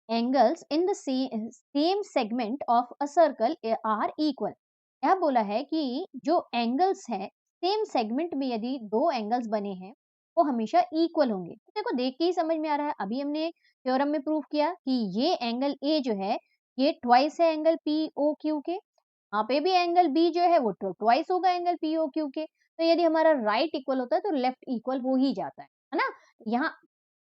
Angles in the same segment of a circle are equal. क्या बोला है कि जो एंगल्स हैं, सेम सेगमेंट में यदि 2 एंगल्स बने हैं, वो हमेशा इक्वल होंगे। तो देखो देख के ही समझ में आ रहा है, अभी हमने थ्योरम में प्रूव किया कि ये एंगल ए जो है, ये ट्वाइस है एंगल POQ के। यहाँ पे भी एंगल बी जो है वो ट्वाइस होगा एंगल POQ के। तो यदि हमारा राइट इक्वल होता है तो लेफ्ट इक्वल हो ही जाता है ना? यहाँ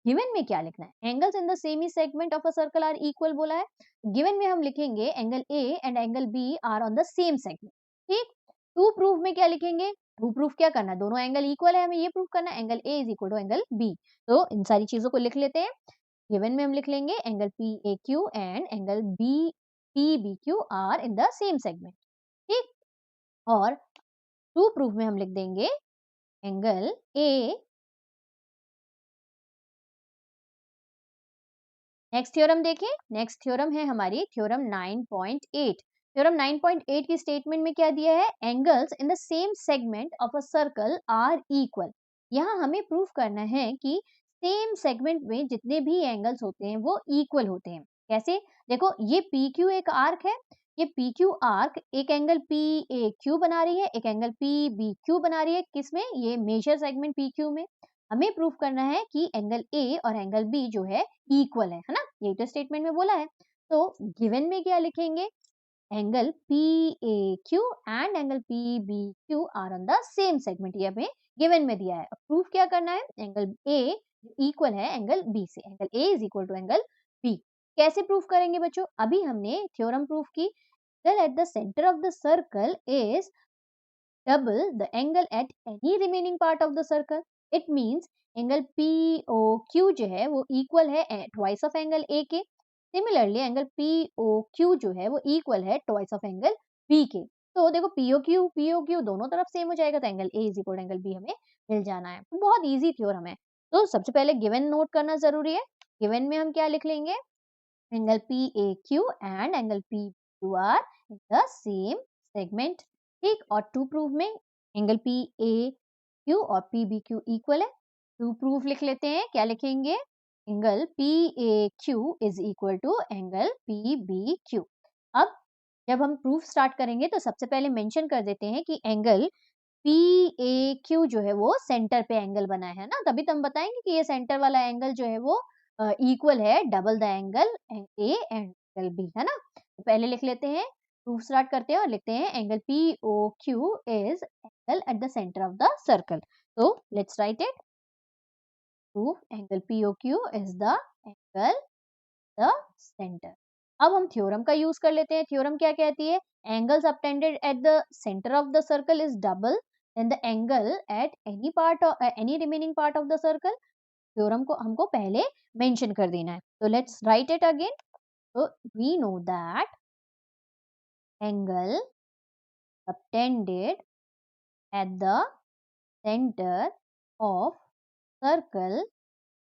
गिवन में क्या लिखना है? Angles in the semi segment of a circle are equal बोला है। गिवन में हम लिखेंगे angle A and angle B are on the same segment, ठीक? टू प्रूफ में क्या लिखेंगे? टू प्रूफ क्या करना है? दोनों एंगल इक्वल है, हमें ये प्रूफ करना है angle A is equal to angle B. तो इन सारी चीजों को लिख लेते हैं। गिवन में हम लिख लेंगे angle PAQ and angle PBQ are in the same segment, ठीक? और टू प्रूफ में हम लिख देंगे एंगल ए। नेक्स्ट थ्योरम देखें। नेक्स्ट थ्योरम है हमारी थ्योरम 9.8। थ्योरम 9.8 की स्टेटमेंट में क्या दिया है? Angles in the same segment of a circle are equal. यहाँ हमें प्रूफ करना है कि सेम सेगमेंट में जितने भी एंगल्स होते हैं वो इक्वल होते हैं। कैसे? देखो ये PQ एक आर्क है। ये PQ आर्क एक एंगल PAQ बना रही है, एक एंगल PBQ बना रही है। किसमें? ये मेजर सेगमेंट PQ में। हमें प्रूफ करना है कि एंगल ए और एंगल बी जो है इक्वल है ना? यही तो स्टेटमेंट में बोला है। तो गिवन में क्या लिखेंगे? Angle PAQ and angle PBQ are on the same segment. ये हमें गिवन में दिया है। अब प्रूफ क्या करना है? एंगल ए इक्वल है एंगल बी से। Angle A is equal to angle B. कैसे प्रूफ करेंगे बच्चों? अभी हमने थ्योरम प्रूफ की। At the centre of the circle is double the angle at any remaining part of the circle. It means angle POQ जो है वो equal है ट्वाइस ऑफ एंगल A के। सिमिलरली एंगल POQ जो है वो equal है ट्वाइस ऑफ एंगल B के। तो देखो POQ दोनों तरफ सेम हो जाएगा तो angle A is equal angle B हमें मिल जाना है। तो बहुत इजी थ्योरम है। तो सबसे पहले गिवन नोट करना जरूरी है। गिवन में हम क्या लिख लेंगे? Angle PAQ and angle PQ are in the same segment, ठीक? और टू प्रूफ में एंगल PAQ और PBQ इक्वल है। टू प्रूफ लिख लेते हैं। क्या लिखेंगे? Angle PAQ is equal to angle PBQ। अब जब हम प्रूफ स्टार्ट करेंगे तो सबसे पहले मेंशन कर देते हैं कि एंगल PAQ जो है वो सेंटर पे एंगल बना है ना, तभी तो हम बताएंगे कि ये सेंटर वाला एंगल जो है वो इक्वल है double the angle A and angle B, है ना? तो पहले लिख लेते हैं, प्रूफ स्टार्ट करते हैं और लिखते हैं angle POQ is angle at the centre of the circle. तो let's write it. Proof angle POQ is the angle the centre. अब हम थ्योरम का यूज कर लेते हैं। थ्योरम क्या कहती है? Angles obtended at the center of the circle is double than the angle at any part of any remaining part of the circle। Theorem को हमको पहले मेंशन कर देना है। तो लेट्स राइट इट अगेन। तो we know that angle obtended at the center of circle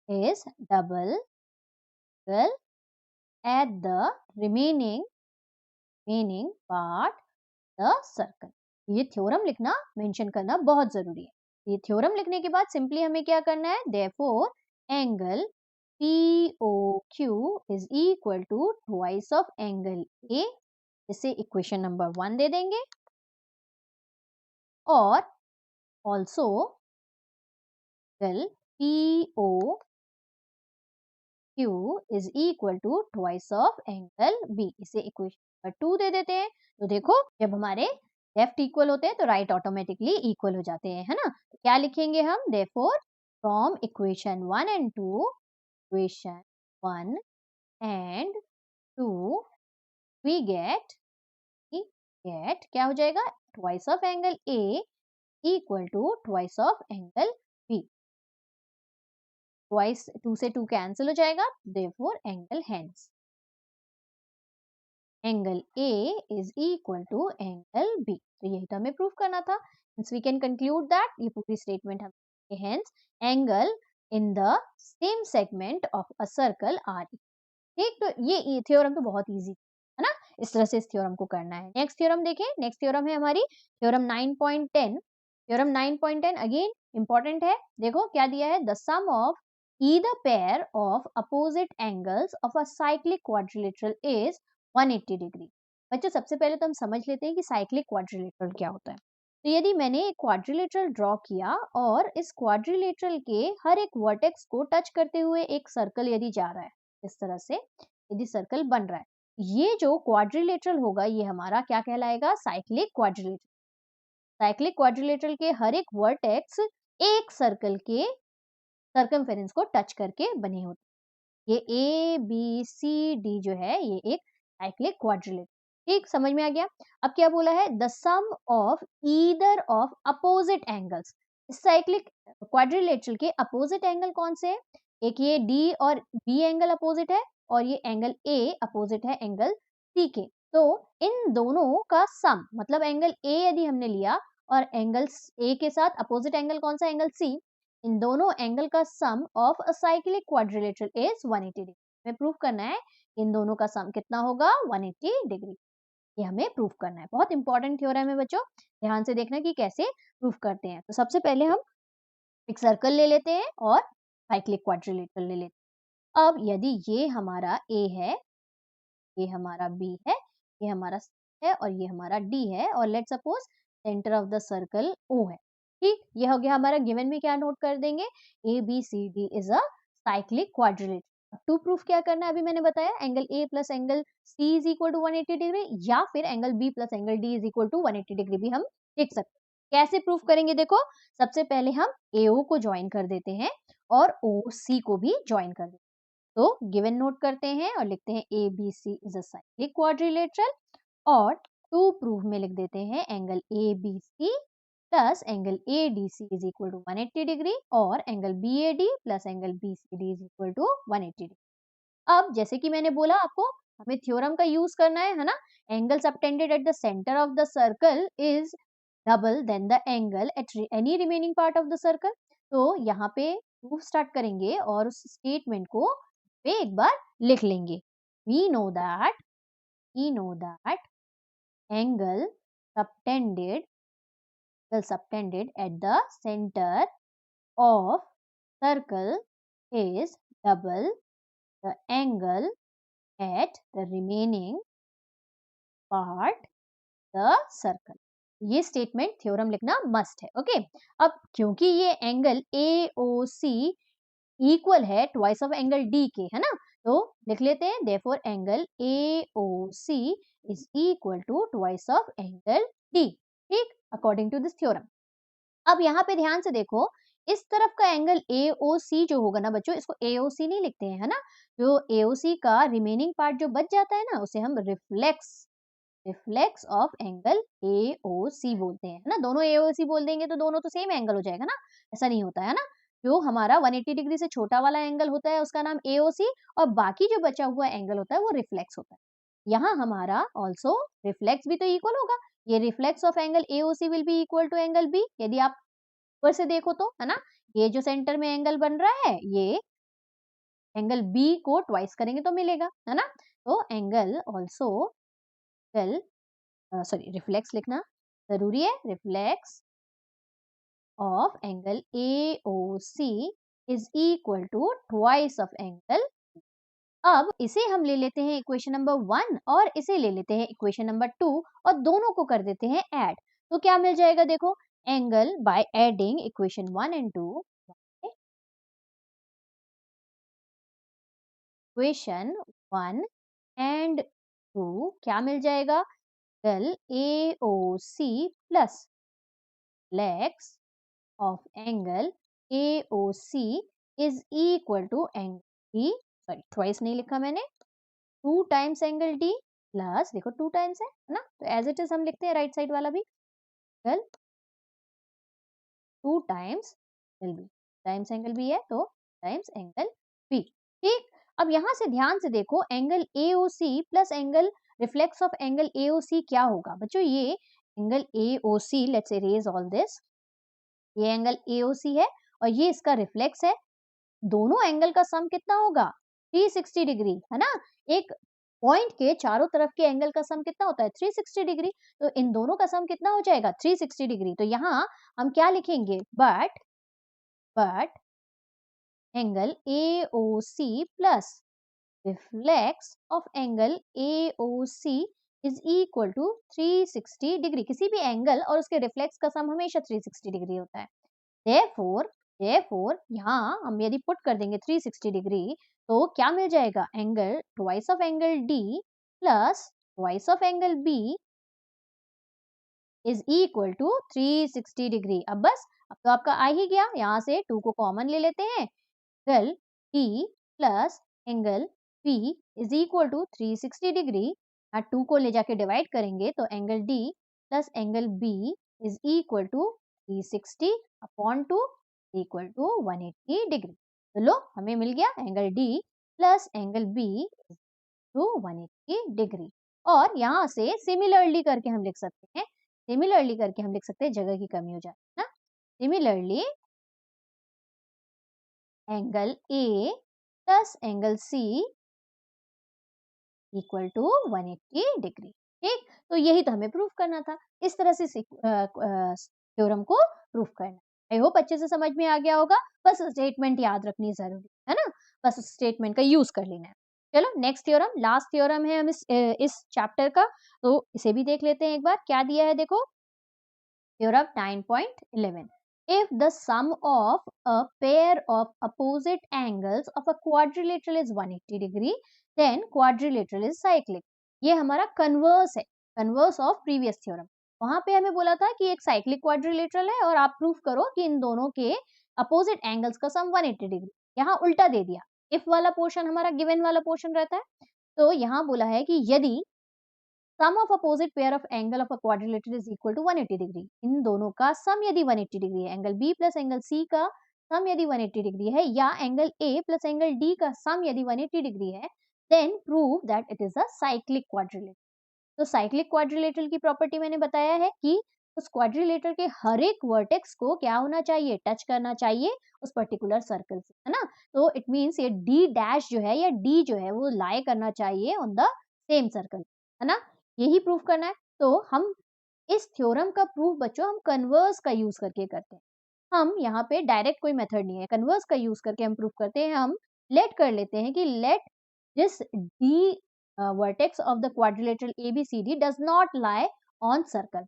is double angle at the remaining part the circle. ये theorem लिखना मेंशन करना बहुत जरूरी है। ये थ्योरम लिखने के बाद सिंपली हमें क्या करना है? Therefore angle POQ is equal to twice of angle A. इसे इक्वेशन नंबर 1 दे देंगे। और also angle POQ is equal to twice of angle B। इसे इक्वेशन नंबर 2 दे देते हैं। तो देखो जब हमारे लेफ्ट इक्वल होते हैं तो राइट ऑटोमेटिकली इक्वल हो जाते हैं, है ना। तो क्या लिखेंगे हम, therefore from equation 1 and 2, equation 1 and 2 we get क्या हो जाएगा, twice of angle A equal to twice of angle B। Twice 2 से 2 कैंसिल हो जाएगा, therefore angle hence angle A is equal to angle B। तो यही तो हमें प्रूफ करना था। वी कैन कंक्लूड दैट ये पूरी स्टेटमेंट हमें hence angle in the same segment of a circle are. ठीक, तो ये थ्योरम तो बहुत इजी है ना, इस तरह से इस थ्योरम को करना है। नेक्स्ट थ्योरम देखें, नेक्स्ट थ्योरम है हमारी थ्योरम 9.10। थ्योरम 9.10 अगेन इंपॉर्टेंट है। देखो क्या दिया है, the sum of either pair of opposite angles of a cyclic quadrilateral is 180 degree. बच्चों सबसे पहले तो हम समझ लेते हैं कि साइक्लिक क्वाड्रिलेटरल क्या होता है। तो यदि मैंने एक क्वाड्रिलेटरल ड्रॉ किया और इस क्वाड्रिलेटरल के हर एक वर्टेक्स को टच करते हुए एक सर्कल यदि जा रहा है, इस तरह से यदि सर्कल बन रहा है, ये जो क्वाड्रिलेटरल होगा ये हमारा क्या कहलाएगा, साइक्लिक क्वाड्रिलेटरल। साइक्लिक क्वाड्रिलेटरल के हर एक वर्टेक्स एक सर्कल के सर्कमफेरेंस को टच करके बने होते हैं। ये ABCD जो है ये एक साइक्लिक क्वाड्रिलेटरल। ठीक, समझ में आ गया। अब क्या बोला है, the sum of either of opposite angles. Cyclic quadrilateral के अपोजिट एंगल कौन से है, एक ये D और B एंगल अपोजिट है और ये एंगल A अपोजिट है एंगल C के। तो इन दोनों का सम, मतलब एंगल A यदि हमने लिया और एंगल A के साथ अपोजिट एंगल कौन सा, एंगल C, इन दोनों एंगल का sum of a cyclic quadrilateral is 180 degree. हमें प्रूफ करना है इन दोनों का सम कितना होगा, 180 डिग्री। ये हमें प्रूफ करना है। बहुत इंपॉर्टेंट थ्योरम है बच्चों, ध्यान से देखना कि कैसे प्रूफ करते हैं। तो सबसे पहले हम एक सर्कल ले लेते हैं और साइक्लिक क्वाड्रिलेटरल ले लेते हैं। अब यदि ये हमारा A है, ये हमारा B है, ये हमारा C है और ये हमारा D है और let suppose centre of the circle O है। ठीक, ये हो गया हमारा। गिवन में क्या नोट कर देंगे, ABCD is a cyclic quadrilateral. To proof क्या करना है, अभी मैंने बताया angle A plus angle C is equal to 180 degree या फिर angle B plus angle D is equal to 180 degree भी हम लिख सकते हैं। कैसे प्रूफ करेंगे, देखो सबसे पहले हम AO को ज्वाइन कर देते हैं और OC को भी ज्वाइन कर देते हैं। तो गिवन नोट करते हैं और लिखते हैं ABC is a cyclic quadrilateral और टू प्रूफ में लिख देते हैं angle ABC plus angle ADC is equal to 180 degree और angle BAD plus angle BCD is equal to 180 degree. अब जैसे कि मैंने बोला आपको हमें थ्योरम का यूज करना है ना, angle subtended at the centre of the circle is double then the angle at any remaining part of the circle. तो यहाँ पे प्रूफ स्टार्ट करेंगे और उस स्टेटमेंट को पे एक बार लिख लेंगे। We know that angle subtended at the center of circle is double the angle at the remaining part the circle। ये स्टेटमेंट थ्योरम लिखना मस्ट है। ओके, अब क्योंकि ये एंगल AOC इक्वल है ट्वाइस ऑफ एंगल D के, है ना, तो लिख लेते हैं therefore angle AOC is equal to twice of angle D। ठीक, अकॉर्डिंग टू दिस थ्योरम। अब यहाँ पे ध्यान से देखो, इस तरफ का एंगल AOC जो होगा ना बच्चों, इसको AOC नहीं लिखते हैं, है ना, जो AOC का रिमेनिंग पार्ट जो बच जाता है ना उसे हम रिफ्लेक्स ऑफ एंगल AOC बोलते हैं, है ना। दोनों AOC बोल देंगे तो दोनों तो सेम एंगल हो जाएगा ना, ऐसा नहीं होता है ना। जो हमारा 180 डिग्री से छोटा वाला एंगल होता है उसका नाम AOC और बाकी जो बचा हुआ एंगल होता है वो रिफ्लेक्स होता है। यहाँ हमारा ऑल्सो रिफ्लेक्स भी तो इक्वल होगा, ये reflex of angle AOC will be equal to angle B। यदि आप ऊपर से देखो तो, है ना, ये जो सेंटर में एंगल बन रहा है ये एंगल B को ट्वाइस करेंगे तो मिलेगा, है ना। तो एंगल ऑल्सो रिफ्लेक्स लिखना जरूरी है, reflex of angle AOC is equal to twice of angle. अब इसे हम ले लेते हैं इक्वेशन नंबर 1 और इसे ले लेते हैं इक्वेशन नंबर 2 और दोनों को कर देते हैं ऐड। तो क्या मिल जाएगा, देखो angle by adding equation 1 and 2. Equation 1 and 2 क्या मिल जाएगा? Angle AOC plus legs of angle AOC is equal to angle D, sorry twice नहीं लिखा मैंने, 2 टाइम्स एंगल D प्लस, देखो 2 टाइम्स है ना, तो एज इट इज हम लिखते हैं राइट साइड वाला भी, angle 2 times angle B, times angle B है तो टाइम्स एंगल B। ठीक, अब यहां से ध्यान से देखो, angle AOC plus angle reflex of angle AOC क्या होगा बच्चों? ये angle AOC, let's erase all this, ये एंगल AOC है और ये इसका रिफ्लेक्स है, दोनों एंगल का सम कितना होगा? 360 डिग्री, है ना। एक पॉइंट के चारों तरफ के एंगल का सम कितना होता है? 360 डिग्री। तो इन दोनों का सम कितना हो जाएगा? 360 डिग्री। तो यहाँ हम क्या लिखेंगे? But angle AOC plus reflex of angle AOC is equal to 360 degree. किसी भी एंगल और उसके रिफ्लेक्स का सम हमेशा 360 डिग्री होता है। therefore यहाँ हम यदि पुट कर देंगे 360 डिग्री, तो क्या मिल जाएगा? Angle twice of angle D plus twice of angle B is equal to 360 degree. अब बस, अब तो आपका आ ही गया, यहाँ से 2 को कॉमन ले लेते हैं, angle D plus angle B is equal to 360 degree. यहाँ 2 को ले जाके डिवाइड करेंगे तो angle D plus angle B is equal to 360 upon 2 equal to 180 degree. तो लो, हमें मिल गया angle D plus angle B to 180 degree. और यहाँ से सिमिलरली करके हम लिख सकते हैं, सिमिलरली करके हम लिख सकते हैं, जगह की कमी हो जाती है ना। Similarly angle A plus angle C equal to 180 degree. ठीक, तो यही तो हमें प्रूफ करना था, इस तरह से थ्योरम को प्रूफ करना। आई होप अच्छे से समझ में आ गया होगा, बस स्टेटमेंट याद रखनी जरूरी है ना, बस उस स्टेटमेंट का यूज कर लेना है। चलो नेक्स्ट थ्योरम, लास्ट थ्योरम है हम इस चैप्टर का, तो इसे भी देख लेते हैं एक बार। क्या दिया है देखो, theorem 9.11, if the sum of a pair of opposite angles of a quadrilateral is 180 degree, then quadrilateral is cyclic। ये हमारा कन्वर्स है, कन्वर्स ऑफ प्रीवियस थ्योरम। वहां पे हमें बोला था कि एक साइक्लिक क्वाड्रिलेटरल है और आप प्रूफ करो कि इन दोनों के अपोजिट एंगल्स का सम 180 डिग्री। यहाँ उल्टा दे दिया, इफ वाला पोर्शन हमारा गिवन वाला पोर्शन रहता है, तो यहाँ बोला है कि यदि sum of opposite pair of angle of a quadrilateral is equal to 180 degree, इन दोनों का सम यदि 180 डिग्री है, angle B plus angle C का सम यदि 180 डिग्री है, या angle A plus angle D का सम यदि 180 डिग्री है, then prove that it is a cyclic quadrilateral. तो साइक्लिक क्वाड्रिलेटरल की प्रॉपर्टी मैंने बताया है कि उस क्वाड्रिलेटरल के हर एक वर्टेक्स को क्या होना चाहिए? टच करना चाहिए उस पर्टिकुलर सर्कल से, है ना। तो इट मींस ये D डैश जो है या D जो है वो लाई करना चाहिए ऑन द सेम सर्कल, है ना, यही प्रूफ करना है। तो हम इस थ्योरम का प्रूफ बच्चों हम कन्वर्स का यूज करके करते हैं। हम यहाँ पे डायरेक्ट कोई मेथड नहीं है, कन्वर्स का यूज करके हम प्रूफ करते हैं। हम लेट कर लेते हैं कि let this D vertex of the quadrilateral ABCD does not lie on circle,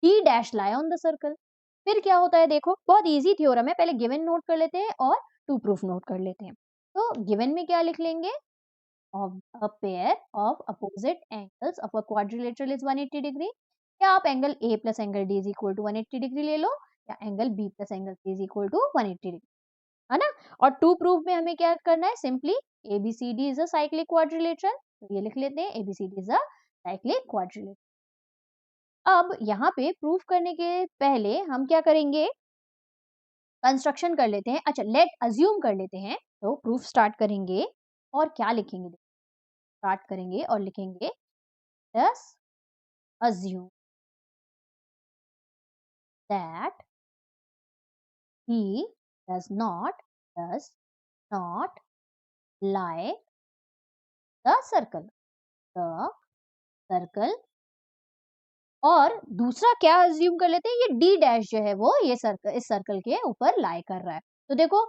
D dash lie on the circle। फिर क्या होता है देखो, बहुत इजी थ्योरम है, पहले गिवन नोट कर लेते हैं और टू प्रूफ नोट कर लेते हैं। तो गिवन में क्या लिख लेंगे, of a pair of opposite angles of a quadrilateral is 180 degree, या आप angle A plus angle D is equal to 180 degree ले लो, या angle B plus angle C is equal to 180 degree, है ना। और टू प्रूफ में हमें क्या करना है, simply ABCD is a cyclic quadrilateral, तो ये लिख लेते हैं ABCD is a cyclic quadrilateral। अब यहाँ पे प्रूफ करने के पहले हम क्या करेंगे, कंस्ट्रक्शन कर लेते हैं। अच्छा, लेट अज्यूम कर लेते हैं, तो प्रूफ स्टार्ट करेंगे और क्या लिखेंगे, स्टार्ट करेंगे और लिखेंगे thus assume that he does not lie the circle। और दूसरा क्या अज्यूम कर लेते हैं, ये D डैश जो है वो ये सर्कल, इस सर्कल के ऊपर लाई कर रहा है। तो देखो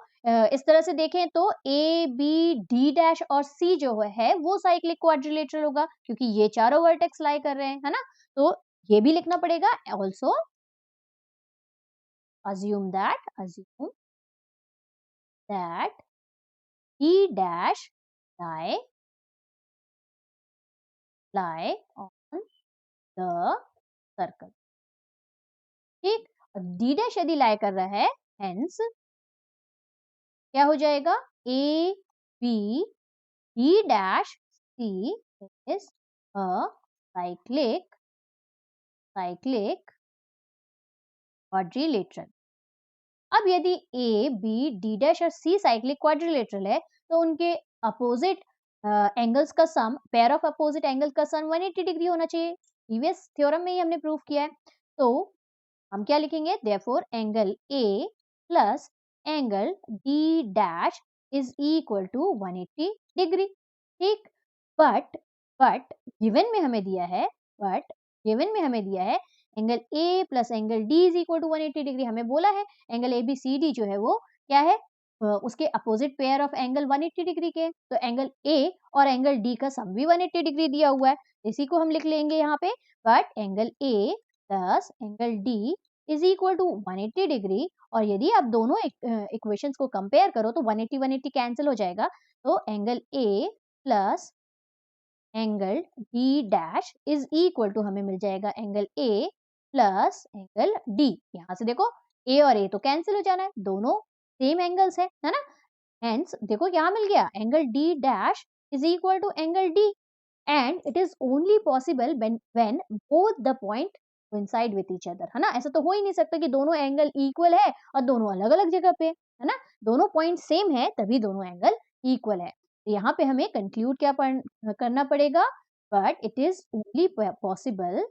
इस तरह से देखें तो A B D डैश और C जो है वो साइक्लिक क्वाड्रिलेटरल होगा, क्योंकि ये चारों वर्टेक्स लाई कर रहे हैं, है ना। तो ये भी लिखना पड़ेगा, also assume that E dash lie on the circle. ठीक, D dash यदि lie कर रहा है, hence क्या हो जाएगा? A B D dash C is a cyclic quadrilateral. अब यदि A, B, D dash और C साइक्लिक क्वाड्रिलेटरल है तो उनके अपोजिट एंगल्स का सम, पेयर ऑफ अपोजिट एंगल का सम 180 डिग्री होना चाहिए. प्रीवियस थ्योरम में ही हमने प्रूव किया है. तो हम क्या लिखेंगे? Therefore angle A plus angle D dash is equal to 180 degree. ठीक, बट गिवन में हमें दिया है angle A plus angle D is equal to 180 degree. हमें बोला है एंगल ABCD जो है वो क्या है? उसके opposite pair of angle 180 degree के. तो एंगल A और एंगल D का सम भी 180 डिग्री दिया हुआ है. इसी को हम लिख लेंगे यहाँ पे. But angle A plus angle D is equal to 180 degree. और यदि आप दोनों इक्वेशंस को कंपेयर करो तो 180 कैंसिल हो जाएगा. तो angle A plus angle D dash is equal to हमें मिल जाएगा angle A plus angle D. यहाँ से देखो A और A तो कैंसिल हो जाना है, दोनों सेम एंगल्स है ना. हेंस देखो यहाँ मिल गया angle D dash is equal to angle D and it is only possible when both the point coincide with each other, है ना. ऐसा तो हो ही नहीं सकता कि दोनों एंगल इक्वल है और दोनों अलग-अलग जगह पे, है ना. दोनों पॉइंट सेम है तभी दोनों एंगल इक्वल है. यहाँ पे हमें कंक्लूड क्या करना पड़ेगा? But it is only possible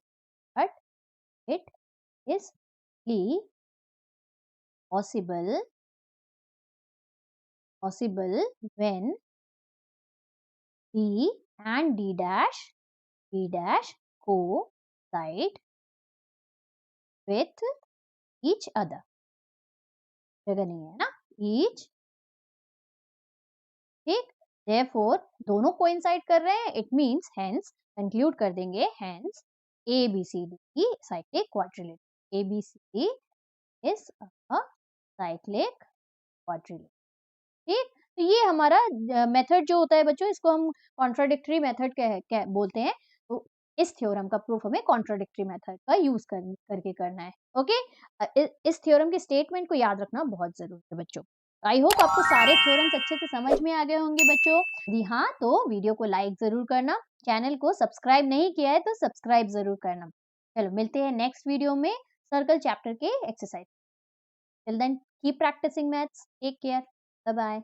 when D and D dash coincide with each other. जगह नहीं है ना, each. ठीक, therefore दोनों कोइंसाइड कर रहे हैं. इट मीन्स हेंस कंक्लूड कर देंगे हेंस ABCD की cyclic quadrilateral. ABCD is a cyclic quadrilateral. ठीक, तो ये हमारा मेथड जो होता है बच्चों, इसको हम कॉन्ट्राडिक्टरी मेथड बोलते हैं. तो इस थ्योरम का प्रूफ हमें कॉन्ट्राडिक्टरी मेथड का यूज करके करना है. ओके, इस थ्योरम के स्टेटमेंट को याद रखना बहुत जरूरी है बच्चों. आई होप आपको सारे थ्योरम्स अच्छे से समझ में आ गए होंगे बच्चों. यदि हाँ तो वीडियो को लाइक जरूर करना, चैनल को सब्सक्राइब नहीं किया है तो सब्सक्राइब जरूर करना. चलो मिलते हैं नेक्स्ट वीडियो में सर्कल चैप्टर के exercise. Till then keep practising maths. Take care. Bye bye.